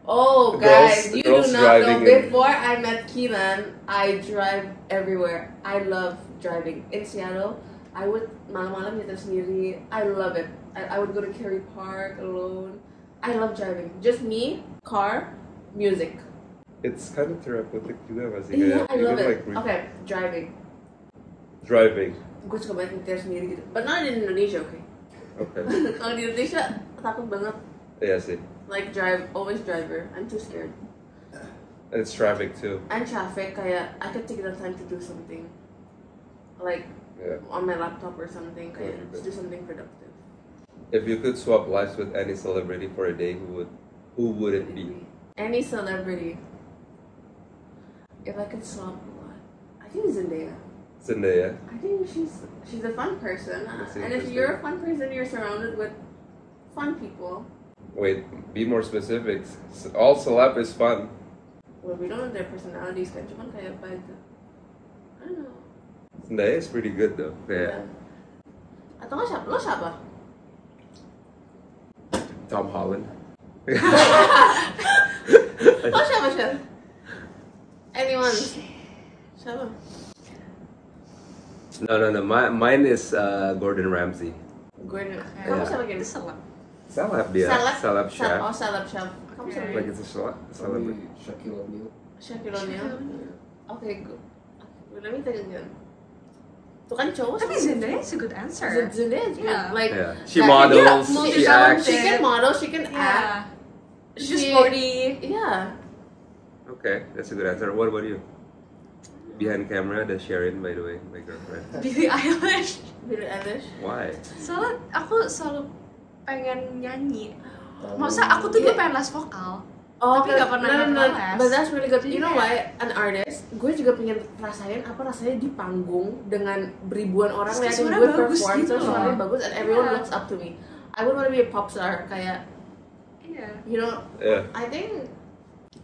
Oh, The guys, girls- you the girls do not know. driving in- Before I met Keelan, I drive everywhere. I love driving. In Seattle, I would malam-malam nyetir sendiri. I love it. I would go to Kerry Park alone. I love driving. Just me, car, music. It's kind of therapeutic juga nggak sih? Yeah, Kayak I you love can, it. like, Okay, driving. driving. Gue suka banget nyetir sendiri gitu. But not in Indonesia, okay? Okay. Kalau di Indonesia, takut banget. Iya sih. Like always driver. I'm too scared. And it's traffic too. And traffic, kayak I could take the time to do something. Like, Yeah. on my laptop or something, kayak Okay. just do something productive. If you could swap lives with any celebrity for a day, who would it be? Any celebrity. If I could swap what? I think Zendaya. Zendaya. I think she's a fun person. That's And if interesting. you're a fun person, you're surrounded with fun people. Wait, be more specific. All celeb is fun. Well, we don't know their personalities kan, cuman kayak by the, I don't know. Zendaya is pretty good though. Yeah. Yeah. Atau nggak siapa? Lo siapa? Tom Holland. Lo siapa, Chef? Anyone? Siapa? No. Mine is Gordon Ramsay. Gordon. Okay. Kamu Yeah. siapa Itu gini? seleb. Celeb dia. Celeb chef. Oh, celeb chef. Kamu siapa Like gini? it's a celeb. Probably Shaquille O'Neal. Shaquille O'Neal. Okay, good. Let me think again. Tuh kan cowok. Tapi Zendaya is a good answer. Zendaya is good. Yeah. Like Yeah. She that- models, yeah, she acts. She can model. She can act. Yeah. She's She- 40. Yeah. Okay, that's a good answer. What about you? Behind camera, ada Sharon, by the way, my girlfriend. Billie Eilish. Billie Eilish. Why? Soalnya aku selalu pengen nyanyi. Maksudnya aku tuh dulu pengen les vokal. Tapi nggak pernah les. But that's really good. You know Iya. why? An artist, gue juga pengen rasain apa rasanya di panggung dengan beribuan orang Terus liatin suara gue bagus perform, gitu terus loh. suaranya bagus, and everyone Iya. looks up to me. I would want to be a pop star, kayak, Iya. you know, Yeah. I think,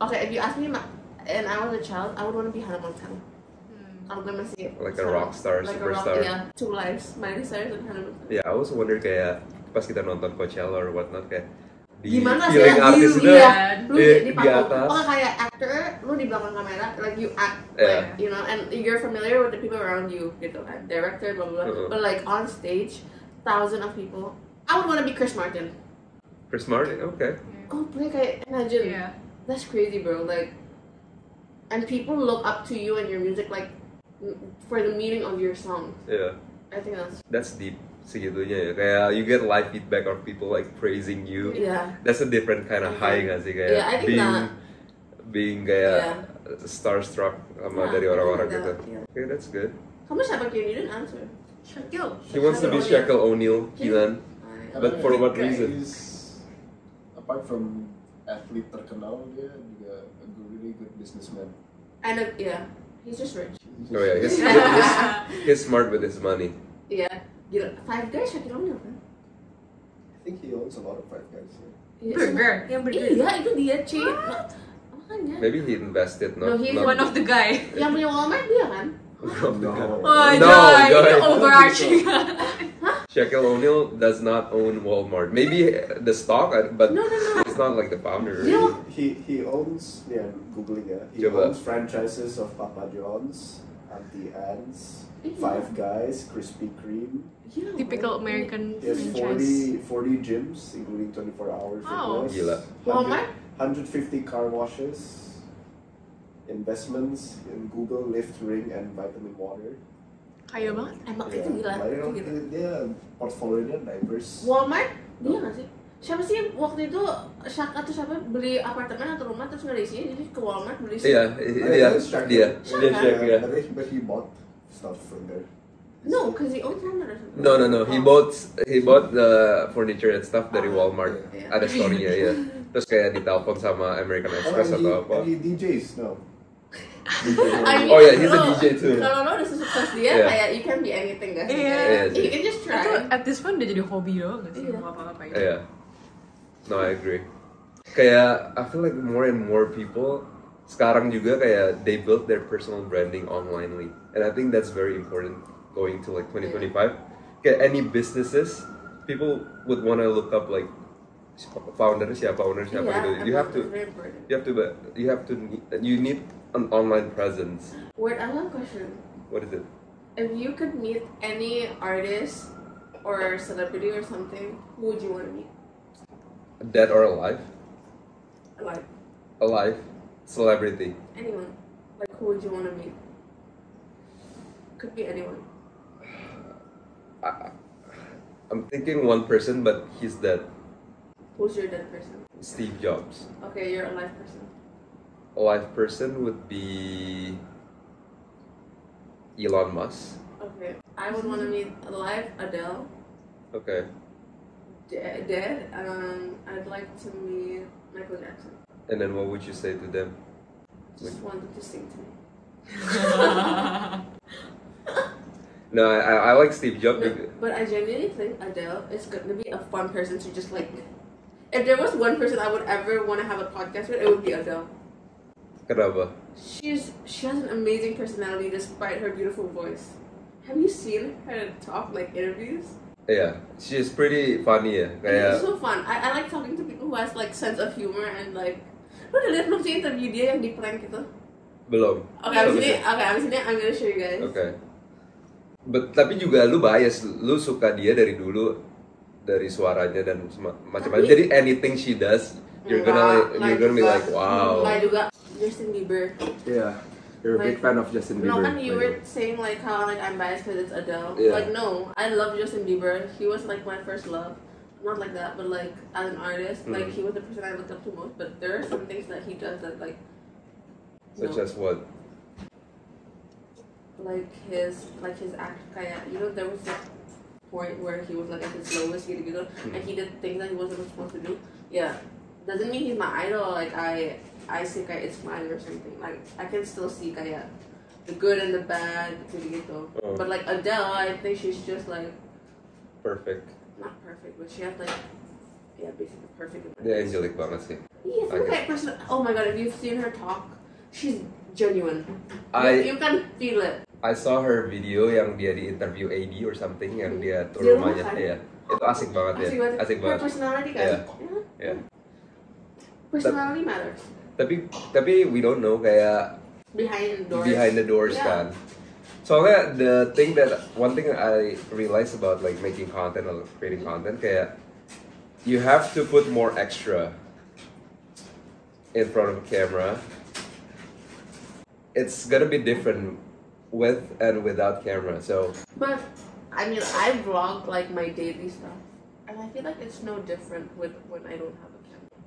okay, if you ask me, and I was a child, I would want to be Hannah Montana. Kalau gue masih Like a rock star, like superstar. a rock, yeah, two lives, Miley Cyrus and Hannah Montana. Yeah, I also wonder kayak pas kita nonton Coachella or whatnot kayak di Gimana sih feeling artis itu lu di di panggung, atas. oh kayak actor, lu di belakang kamera, like you act, Yeah. like you know, and you're familiar with the people around you, gitu kan, director, blah blah blah. Uh-huh. But like on stage, thousands of people, I would want to be Chris Martin. Chris Martin, okay. Coldplay kayak imagine, Iya. that's crazy, bro. Like, and people look up to you and your music, like for the meaning of your songs. Yeah, I think that's deep segitunya ya. Kayak you get live feedback of people like praising you. yeah. That's a different kind of high nggak sih kayak Yeah, I think being kayak starstruck sama Yeah, dari orang-orang I think gitu. that, yeah. Okay, that's good. Kamu siapa Kim? You didn't answer. Shaquille. He wants to be Shaquille O'Neal, Kilan. And But I for think what reason? He's, apart from athlete terkenal, dia juga a really good businessman. And yeah, he's just rich. Oh yeah, he's smart with his money. Yeah, gila. Five Guys Shaquille O'Neal kan? I think he owns a lot of Five Guys. Yeah. Iya, Burger. Yang burger. Iya, itu dia, Ci. Makanya. Maybe he invested, No, he's One of the guy. Yang punya Walmart dia kan? No. Oh, No, Joy. Joy. Ini overarching. Shaquille O'Neal does not own Walmart. Maybe the stock, but No. it's not like the founder. Yeah. He owns, yeah, I'm googling it. He Coba. owns franchises of Papa John's, Auntie Anne's, Iya. Five Guys, Krispy Kreme. Gila, Typical bro. American He has franchise. 40 gyms, including 24-hour Wow. fitness. Gila. Walmart? 150 car washes. Investments in Google, Lyft, Ring, and Vitamin Water. Kaya banget. Emang Yeah. itu gila. Like, Itu gila. dia portfolionya diverse. Walmart? Dia nggak sih? Siapa sih waktu itu Shaq atau siapa beli apartemen atau rumah terus nggak diisiin jadi ke Walmart beli sih? Iya, iya, Shaq. dia, Shaq, ya. But he bought stuff from there. No, because he owns Walmart or something. No. He bought the furniture and stuff dari Walmart. Yeah. Ada story-nya ya. Terus kayak ditelepon sama American Express and atau apa. And he DJs, no. I mean, Oh yeah, he's a lo- DJ too. Kalau lo udah sesukses dia, Yeah. kayak you can be anything guys. Iya. Iya You sih. can just try. Itu at this point udah jadi hobi doang gak sih? Iya. Mau apa-ngapain. Iya. No, I agree. Kayak I feel like more and more people sekarang juga kayak they build their personal branding onlinely, and I think that's very important going to like 2025. Kayak any businesses, people would wanna look up like founder siapa, owner siapa Yeah, gitu. You have to, it's very important. you need an online presence. Wait, I have a question. What is it? If you could meet any artist or celebrity or something, who would you want to meet? Dead or alive? Like Alive, celebrity. anyone. Like who would you want to meet? Could be anyone. I'm thinking one person, but he's dead. Who's your dead person? Steve Jobs. Okay, you're a live person. A live person would be Elon Musk. Okay, I would want to meet alive Adele. Okay. Dead. I'd like to meet Michael Jackson. And then what would you say to them? Just wanted to sing to me. No, I like Steve Jobs. No, but I genuinely think Adele is going to be a fun person to just like. If there was one person I would ever want to have a podcast with, it would be Adele. Kenapa? She has an amazing personality despite her beautiful voice. Have you seen her talk like interviews? Yeah, she's pretty funny ya. It's Kayak so fun. I like talking to people who has like sense of humor and like. Lo udah liat belum sih interview dia yang di prank gitu? belum. Okay, abis ini I'm gonna show you guys. Okay. Tapi juga lu bias, lu suka dia dari dulu, dari suaranya dan macam-macam. Jadi anything she does, you're gonna be like, wow. Nggak juga Justin Bieber. Yeah, you're a big fan of Justin Bieber. No, kan you were saying like how like I'm biased because it's Adele. Yeah. Like no, I love Justin Bieber. He was like my first love. Not like that, but like as an artist, like he was the person I looked up to most. But there are some things that he does that like. Such as what? Like his act kayak, you know, there was this point where he was like at his lowest gitu and he did things that he wasn't supposed to do. Yeah, doesn't mean he's my idol. Like I see kayak it's mine or something. Like I can still see kayak the good and the bad gitu. But like Adele, I think she's just like perfect. Not perfect, but she has like basically perfect. Dia angelic banget sih. Iya, yeah, kayak person. Oh my god, if you've seen her talk, she's genuine. You can feel it. I saw her video yang dia di interview AD or something yang dia turun rumahnya ya. Itu asik banget ya. Asik banget. Her personality kan. Yeah. Personality matters. Tapi we don't know kayak behind the doors kan. Soalnya one thing I realized about like making content or creating content kayak you have to put more extra in front of a camera. It's gonna be different with and without camera. So, but I mean, I vlog like my daily stuff, and I feel like it's no different with when I don't have a camera.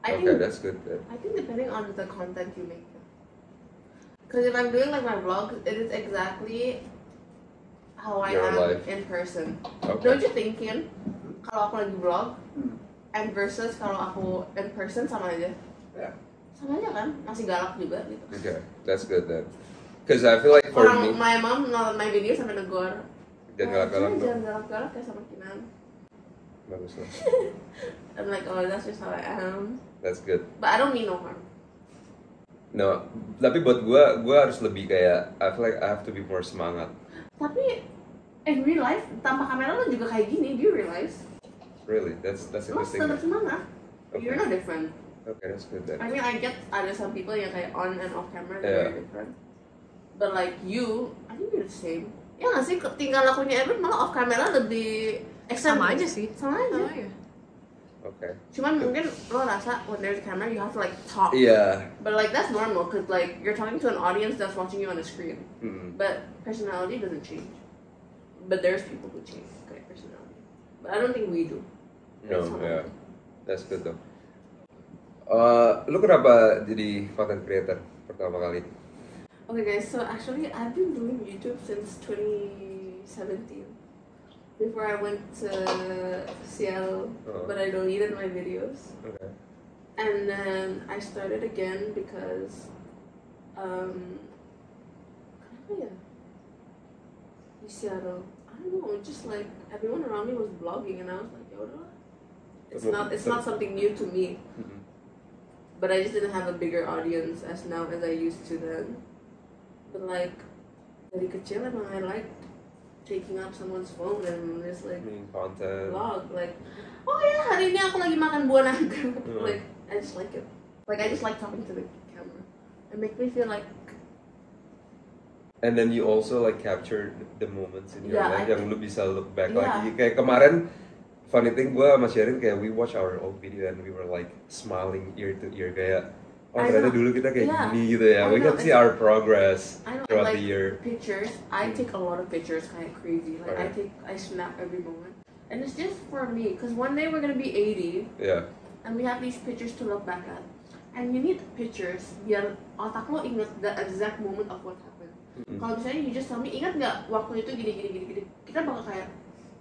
I think that's good. I think depending on the content you make, because if I'm doing like my vlog, it is exactly how I am in person. Okay. Don't you think, Ian? Kalau aku lagi vlog, and versus kalau aku in person sama aja. Yeah. Sama aja kan, masih galak juga gitu. Okay, that's good then. Because I feel like for me, my mom nonton my video sampai negor. Jangan galak-galak kayak sama Kinan. Bagus lah. I'm like, oh, that's just how I am. That's good. But I don't mean no harm. No, tapi buat gue harus lebih kayak, I feel like I have to be more semangat. Tapi in real life, tanpa kamera lo juga kayak gini, do you realize? Really? That's interesting. Lo tetap semangat. Okay. You're no different. Okay, that's good then. I mean, I get ada some people yang kayak on and off camera, they're very different. But like you, I think you're the same. Ya nggak sih, tinggal lakunya Evan malah off camera lebih sama aja sih. Sama aja. Okay. Cuman mungkin lo rasa when there's a camera you have to like talk. Yeah. But like that's normal because like you're talking to an audience that's watching you on a screen. But personality doesn't change. But there's people who change kayak personality. But I don't think we do. No, yeah. That's good though. Lu kenapa jadi content creator pertama kali? Okay guys, so actually I've been doing YouTube since 2017. Before I went to Seattle, but I deleted my videos. Okay. And then I started again because, kenapa ya? Di Seattle, I don't know, just like everyone around me was vlogging, and I was like, ya udahlah. It's not something new to me. But I just didn't have a bigger audience as now as I used to then. But like dari kecil emang I like taking up someone's phone and just like content vlog like, oh yeah, hari ini aku lagi makan buah naga. Like I just like it. Like I just like talking to the camera. It makes me feel like. And then you also like capture the moments in your life yang lu bisa look back lagi. Yeah. Kayak kemarin, funny thing gue sama Sherin kayak we watch our old video and we were like smiling ear to ear kayak. Oh ternyata dulu kita kayak gini gitu ya. We can see our progress throughout the year. Pictures, I take a lot of pictures kind of crazy. Like I snap every moment. And it's just for me, because one day we're gonna be 80. Yeah. And we have these pictures to look back at. And you need pictures biar otak lo inget the exact moment of what happened. Kalau misalnya you just tell me, ingat nggak waktu itu gini, kita bakal kayak,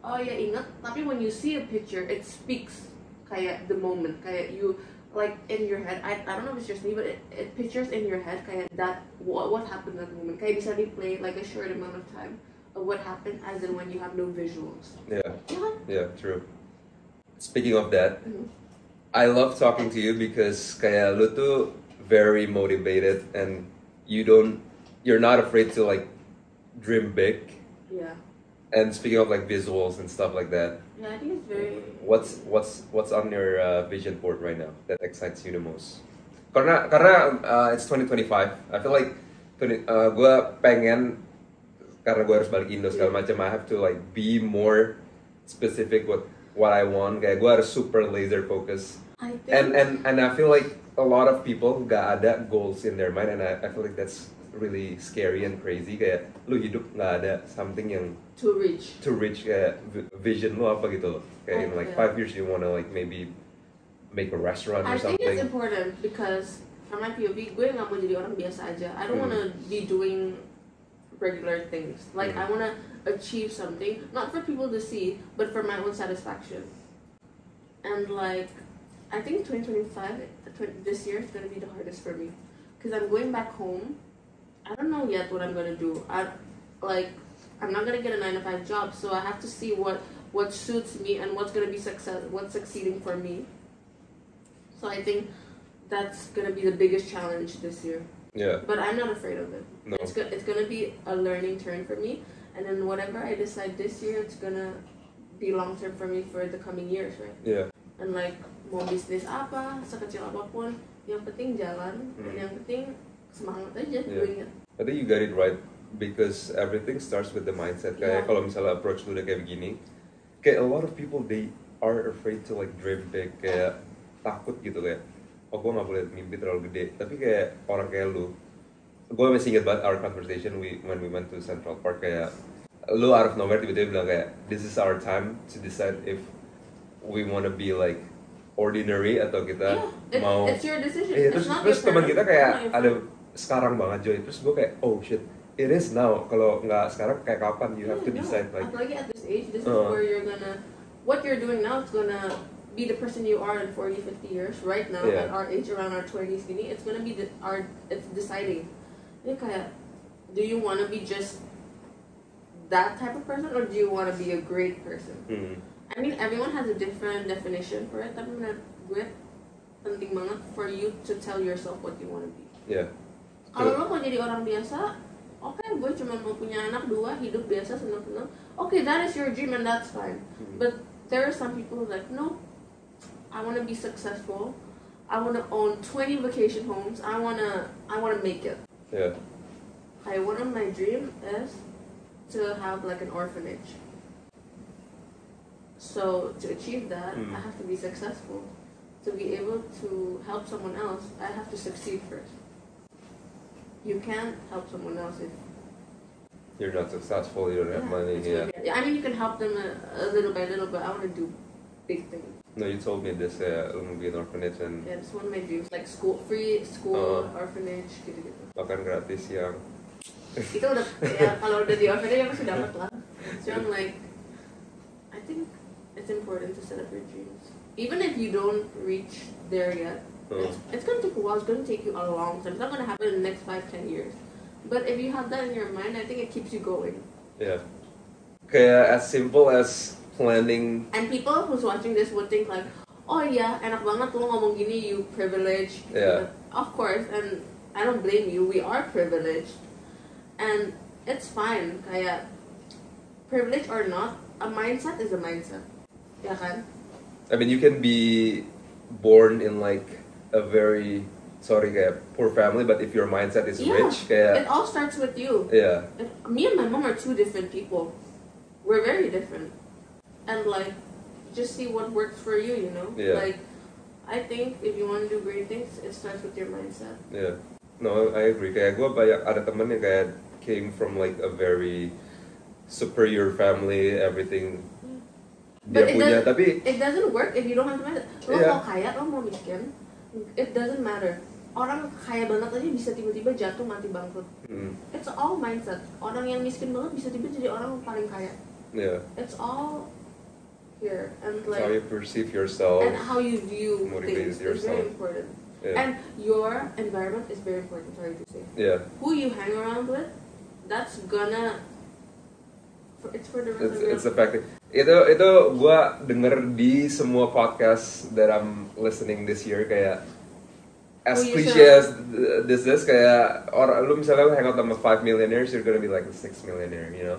oh ya ingat. Tapi when you see a picture, it speaks kayak the moment, kayak you. Like in your head, I don't know if it's just me, but it pictures in your head kayak that what happened at the moment. Kayak bisa replay like a short amount of time of what happened as in when you have no visuals. Yeah, true. Speaking of that, I love talking to you because kayak lu tuh very motivated and you're not afraid to like dream big. Yeah. And speaking of like visuals and stuff like that. Yeah, I think it's very. What's on your vision board right now that excites you the most? Karena it's 2025. I feel like gue pengen karena gue harus balik Indo segala macam, I have to like be more specific what I want. Kayak gue harus super laser focus. And I feel like a lot of people gak ada goals in their mind, and I feel like that's really scary and crazy. Kayak lu hidup gak ada something yang to reach kayak vision lu apa gitu loh. Kayak in like 5 years you wanna like maybe make a restaurant or something. I think it's important because from my POV, gue gak mau jadi orang biasa aja. I don't wanna be doing regular things. Like I wanna achieve something, not for people to see, but for my own satisfaction. And like I think 2025, this year is gonna be the hardest for me, because I'm going back home. I don't know yet what I'm gonna do. I'm not gonna get a 9-to-5 job, so I have to see what suits me and what's gonna be what's succeeding for me. So I think that's gonna be the biggest challenge this year. Yeah. But I'm not afraid of it. No. It's gonna be a learning turn for me, and then whatever I decide this year, it's gonna be long term for me for the coming years, right? Yeah. And like mau bisnis apa, sekecil apapun, yang penting jalan, dan yang penting semangat aja doing it. I think you got it right, because everything starts with the mindset. Kayak kalau misalnya approach lu udah kayak begini, kayak a lot of people they are afraid to like dream big, kayak takut gitu kayak, oh gue gak boleh mimpi terlalu gede. Tapi kayak orang kayak lu, gue masih inget banget our conversation when we went to Central Park, kayak lu out of nowhere tiba-tiba bilang kayak, this is our time to decide if we wanna be like ordinary atau kita mau. It's your decision. Terus teman kita kayak ada sekarang banget Joy, terus gue kayak oh shit, it is now. Kalau nggak sekarang kayak kapan, you have to decide like. Apalagi at this age, this is where you're gonna, what you're doing now is gonna be the person you are in 40, 50 years. Right now, at our age, around our 20s, gini, it's gonna be it's deciding. Jadi kayak, do you wanna be just that type of person, or do you wanna be a great person? I mean, everyone has a different definition for it, tapi menurut gue penting banget for you to tell yourself what you want to be. Yeah. Kalau lo mau jadi orang biasa, oke, gue cuma mau punya anak 2, hidup biasa, senang-senang. Okay, that is your dream and that's fine. But there are some people who are like, no, I want to be successful. I want to own 20 vacation homes. I wanna make it. Yeah. One of my dream is to have like an orphanage. So to achieve that, I have to be successful. To be able to help someone else, I have to succeed first. You can't help someone else if you're not successful, you don't have money. I mean, you can help them a little by little, but I want to do big things. No, you told me this will be an orphanage and. Yeah, it's one of my dreams, like free school, orphanage, gitu-gitu. Makan gratis yang. Itu udah kalau udah di orphanage aku sudah dapat lah. So I'm like, I think it's important to set up your dreams. Even if you don't reach there yet, it's going to take a while, it's going to take you a long time. It's not going to happen in the next 5-10 years. But if you have that in your mind, I think it keeps you going. Yeah. Kayak as simple as planning. And people who's watching this would think like, oh yeah, enak banget lo ngomong gini, you privileged. Yeah. But of course, and I don't blame you, we are privileged. And it's fine, kayak privilege or not, a mindset is a mindset. Ya kan? I mean, you can be born in like a very kayak poor family, but if your mindset is rich, kayak it all starts with you. Yeah. Me and my mom are 2 different people. We're very different, and like, just see what works for you. You know, like, I think if you want to do great things, it starts with your mindset. Yeah. No, I agree. Kayak gue banyak ada temen yang kayak came from like a very superior family, everything. Dia punya, tapi it doesn't work if you don't have the mindset. Lo mau kaya, lo mau miskin, it doesn't matter. Orang kaya banget aja bisa tiba-tiba jatuh mati bangkrut. It's all mindset. Orang yang miskin banget bisa tiba-tiba jadi orang yang paling kaya. Yeah. It's all here, and like how you perceive yourself and how you view things is very important. Yeah. And your environment is very important. Sorry to say. Yeah. Who you hang around with, that's gonna. It's for the rest of your life. It's effective. Itu gua denger di semua podcast that I'm listening this year, kayak as cliche as this is, kayak orang lu misalnya hang out sama 5 millionaires, you're gonna be like a 6 millionaire, you know.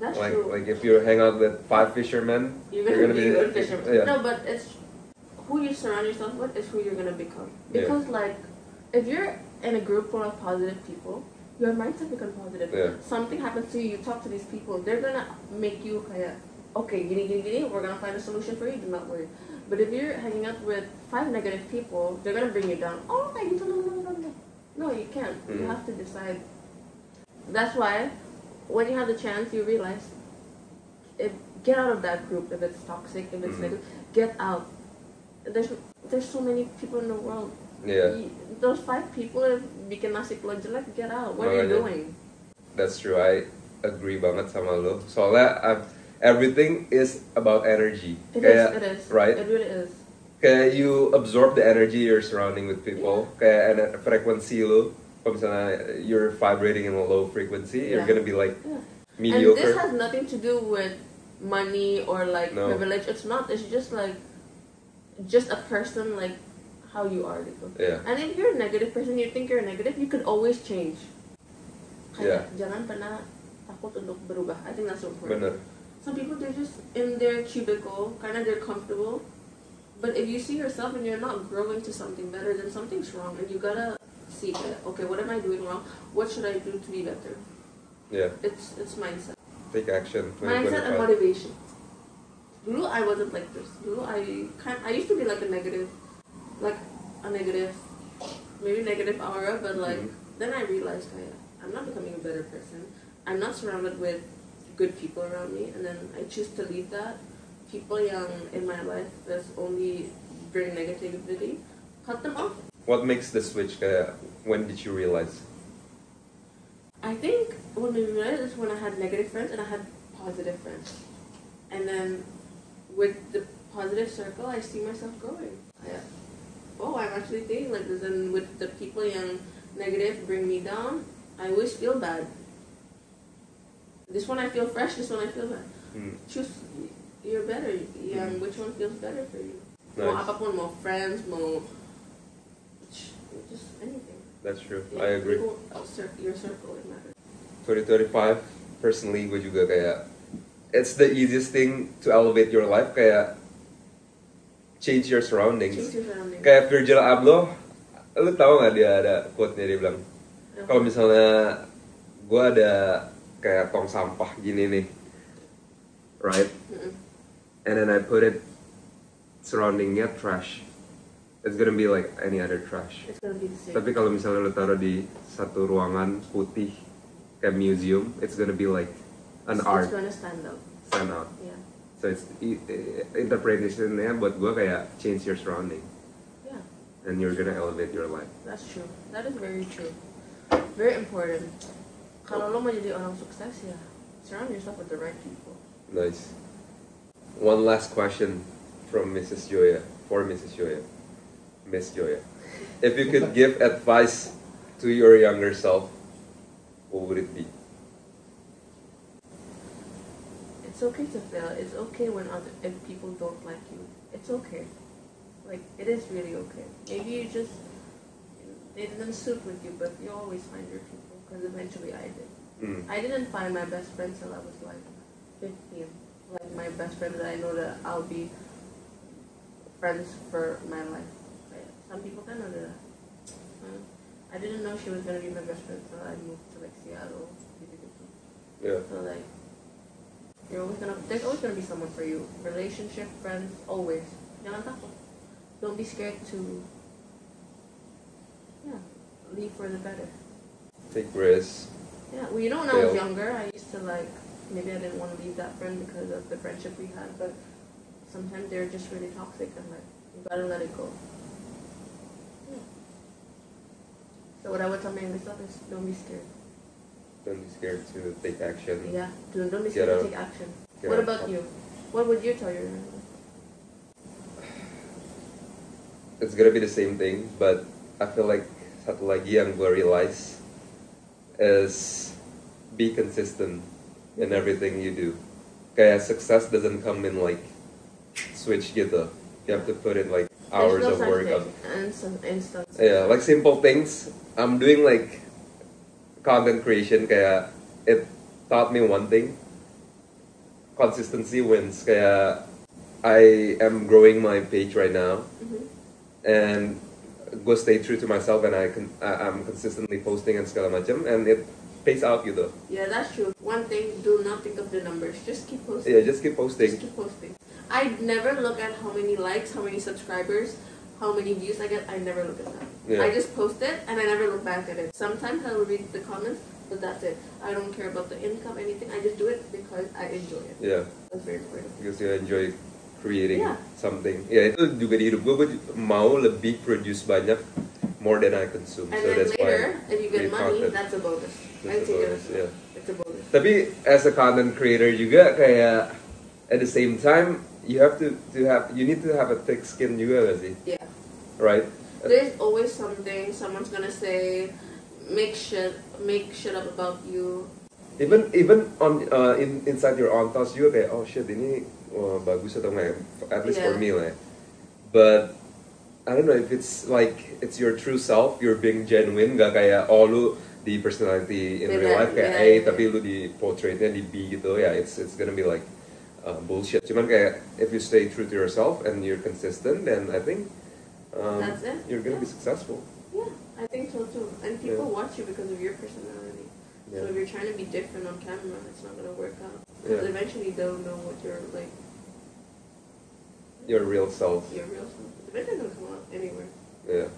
That's like, true. Like if you hang out with 5 fishermen, you're gonna be a good fisherman. Yeah. No, but it's who you surround yourself with is who you're gonna become. Because like, if you're in a group full of positive people, your mindset becomes positive. Yeah. Something happens to you, you talk to these people, they're gonna make you kayak, okay, gini, we're gonna find a solution for you, do not worry. But if you're hanging out with 5 negative people, they're gonna bring you down. Oh, kayak gitu, no. No, you can't. You have to decide. That's why, when you have the chance, you realize, get out of that group if it's toxic, if it's negative. Get out. There's so many people in the world. Yeah. Those 5 people bikin nasib lo jelek, get out. What are you doing? That's true. I agree banget sama lo. Soalnya everything is about energy. It is. Right? It really is. Kayak you absorb the energy you're surrounding with people. Kayak and frekuensi lo. Kalau misalnya you're vibrating in a low frequency, you're gonna be like mediocre. And this has nothing to do with money or like privilege. It's not. It's just like a person like how you are gitu. Yeah. And if you're a negative person, you think you're negative, you could always change. Kayak jangan pernah takut untuk berubah. I think that's so important. Bener. Some people, they're just in their cubicle, kind of they're comfortable. But if you see yourself and you're not growing to something better, then something's wrong, and you gotta see that. Okay, what am I doing wrong? What should I do to be better? Yeah. It's mindset. Take action. Mindset and motivation. Dulu I wasn't like this. Dulu I used to be like a negative, maybe negative aura, but like then I realized I'm not becoming a better person. I'm not surrounded with good people around me, and then I choose to leave that. People young in my life that only bring negativity, cut them off. What makes the switch? When did you realize? I think when we realized is when I had negative friends and I had positive friends, and then with the positive circle, I see myself growing. I'm actually thinking like this, and with the people young negative bring me down, I always feel bad. This one I feel fresh, this one I feel bad. Choose, you're better. Which one feels better for you? Nice. Mau apapun, mau friends, mau just anything. That's true. I agree. Your circle, it matters. 2035, personally, gue juga kayak it's the easiest thing to elevate your life, kayak change your surroundings. Kayak Virgil Abloh, lu tau gak dia ada quote-nya, dia bilang kalau misalnya gue ada kayak tong sampah gini nih, right? And then I put it surroundingnya trash, it's gonna be like any other trash. It's gonna be the same. Tapi kalau misalnya lu taruh di satu ruangan putih kayak museum, it's gonna be like an art. It's gonna stand out. Stand out. Yeah. So it's interpretationnya buat gue kayak change your surrounding. Yeah. And you're gonna elevate your life. That's true. That is very true. Very important. Kalau lo mau jadi orang sukses ya, surround yourself with the right people. Nice. One last question from Mrs. Joya, for Mrs. Joya. Miss Joya. If you could give advice to your younger self, what would it be? It's okay to fail. It's okay if people don't like you. It's okay. Like, it is really okay. Maybe they didn't suit with you, but you always find your people, because eventually I did. I didn't find my best friend till I was like 15. Like my best friend that I know that I'll be friends for my life. Like, some people kind of do that. I didn't know she was gonna be my best friend until I moved to like Seattle. Yeah. So like, there's always gonna be someone for you. Relationship, friends, always. Jangan takut. Don't be scared to leave for the better. Take risks. Yeah, well, when I was younger, I used to like, maybe I didn't want to leave that friend because of the friendship we had, but sometimes they're just really toxic and like, you gotta let it go. Yeah. So what I would tell my younger self is, don't be scared. Don't be scared to take action. Yeah, don't be scared to take action. What about you? What would you tell your younger self? It's gonna be the same thing, but I feel like satu lagi yang gue realize is be consistent in everything you do. Kayak success doesn't come in like switch gitu. You have to put in like hours of work. Instant. Yeah, like simple things. I'm doing like content creation, kayak it taught me one thing. Consistency wins. Kayak I am growing my page right now. And gue stay true to myself and I'm consistently posting and segala macam, and it pays out gitu. Yeah, that's true. One thing, do not think of the numbers. Just keep posting. Yeah, just keep posting. Just keep posting. I never look at how many likes, how many subscribers, how many views I get. I never look at that. Yeah. I just post it and I never look back at it. Sometimes I'll read the comments, but that's it. I don't care about the income, anything. I just do it because I enjoy it. Yeah. That's very important. Because you enjoy creating Yeah. something. Ya itu juga di hidup gue mau lebih produce banyak, more than I consume. And So then that's later, why if you get create money, content. that's a bonus. That's a bonus, yeah. It's a bonus. Tapi as a content creator juga kayak at the same time you need to have a thick skin juga gak sih? Yeah. Right? There's always something someone's gonna say, make shit up about you. Even on inside your own thoughts juga kayak oh shit ini bagus atau enggak ya? At least for me lah ya. But I don't know if it's like it's your true self, you're being genuine, gak kayak oh lu di personality in real life kayak A tapi lu di portraitnya di B gitu ya, it's gonna be like bullshit. Cuman kayak if you stay true to yourself and you're consistent, then I think That's it. you're gonna be successful. Yeah, I think so too. And people watch you because of your personality. So if you're trying to be different on camera, it's not gonna work out. Because eventually they'll know what you're like. Your real self. Your real self. Eventually it'll come out anywhere. Yeah.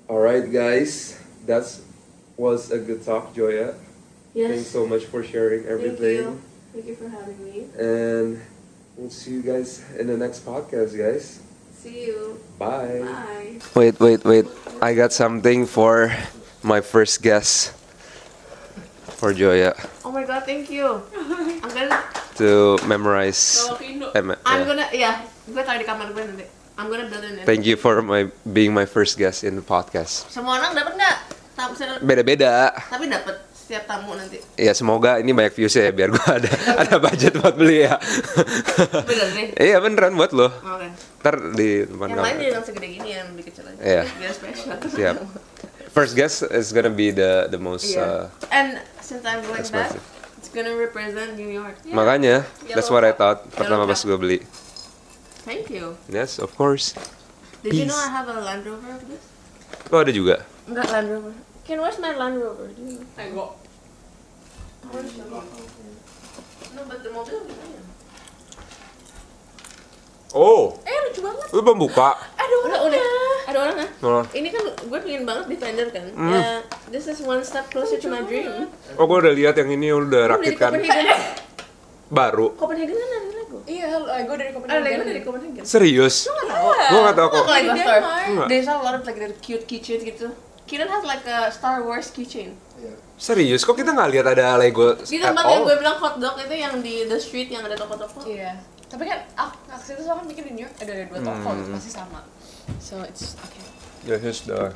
Alright guys, that was a good talk, Joya. Yes. Thanks so much for sharing everything. Thank you for having me. And we'll see you guys in the next podcast, guys. See you. Bye. Bye. Wait. I got something for my first guest. For Joya. Oh my god, thank you. I'm gonna To memorize. gue taruh di kamar gue nanti. I'm gonna build it in. Thank you for being my first guest in the podcast. Semua orang dapat nggak? Beda-beda. Tapi dapat setiap tamu nanti. Ya semoga ini banyak views ya biar gua ada budget buat beli ya. Bener nih. Iya beneran buat lo. Oke. Ntar di depan Yang kamu. lain jangan segede gini, yang lebih kecil aja. Iya. Biar spesial. Siap. First guest is gonna be the most And since I'm going back, expensive. it's gonna represent New York. Yeah. Makanya that's what I thought pertama Yellow pas gue beli. Thank you. Yes, of course. Did you Peace. know I have a Land Rover of this? Lo ada juga? Enggak Land Rover. Ken, where's my Land Rover? Do you know? I go. No, but the mobil gimana? Oh, Lucu banget. lu belum buka? Udah. Ada orang kan? Oh, Ini kan gue pengen banget Defender kan. Ya, this is one step closer to my dream. oh gue udah lihat yang ini udah Lu dari rakit kan? Copenhagen. Baru. Copenhagen kan ada Lego. Iya, Lego dari Ada Copenhagen. Lego dari Copenhagen. Serius? Gue nggak tahu kok. Look like Di Star. Denmark. There's a lot of like little cute keychains gitu. Kieran has like a Star Wars keychain. Serius? Kok kita nggak lihat ada Lego Di at tempat yang all? gue bilang hotdog itu yang di the street yang ada toko-toko. Iya. Tapi kan aku ke situ soalnya kan mikir di New York ada 2 toko, terus pasti sama. So it's okay. This is the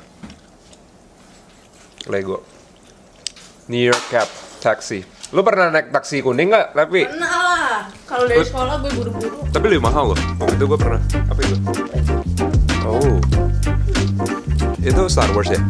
Lego New York Cab Taxi. Lu pernah naik taksi kuning nggak? Tapi Pernah lah. Kalau dari sekolah gue buru-buru. lebih mahal loh. Waktu itu gue pernah. Apa itu? Oh, itu Star Wars ya?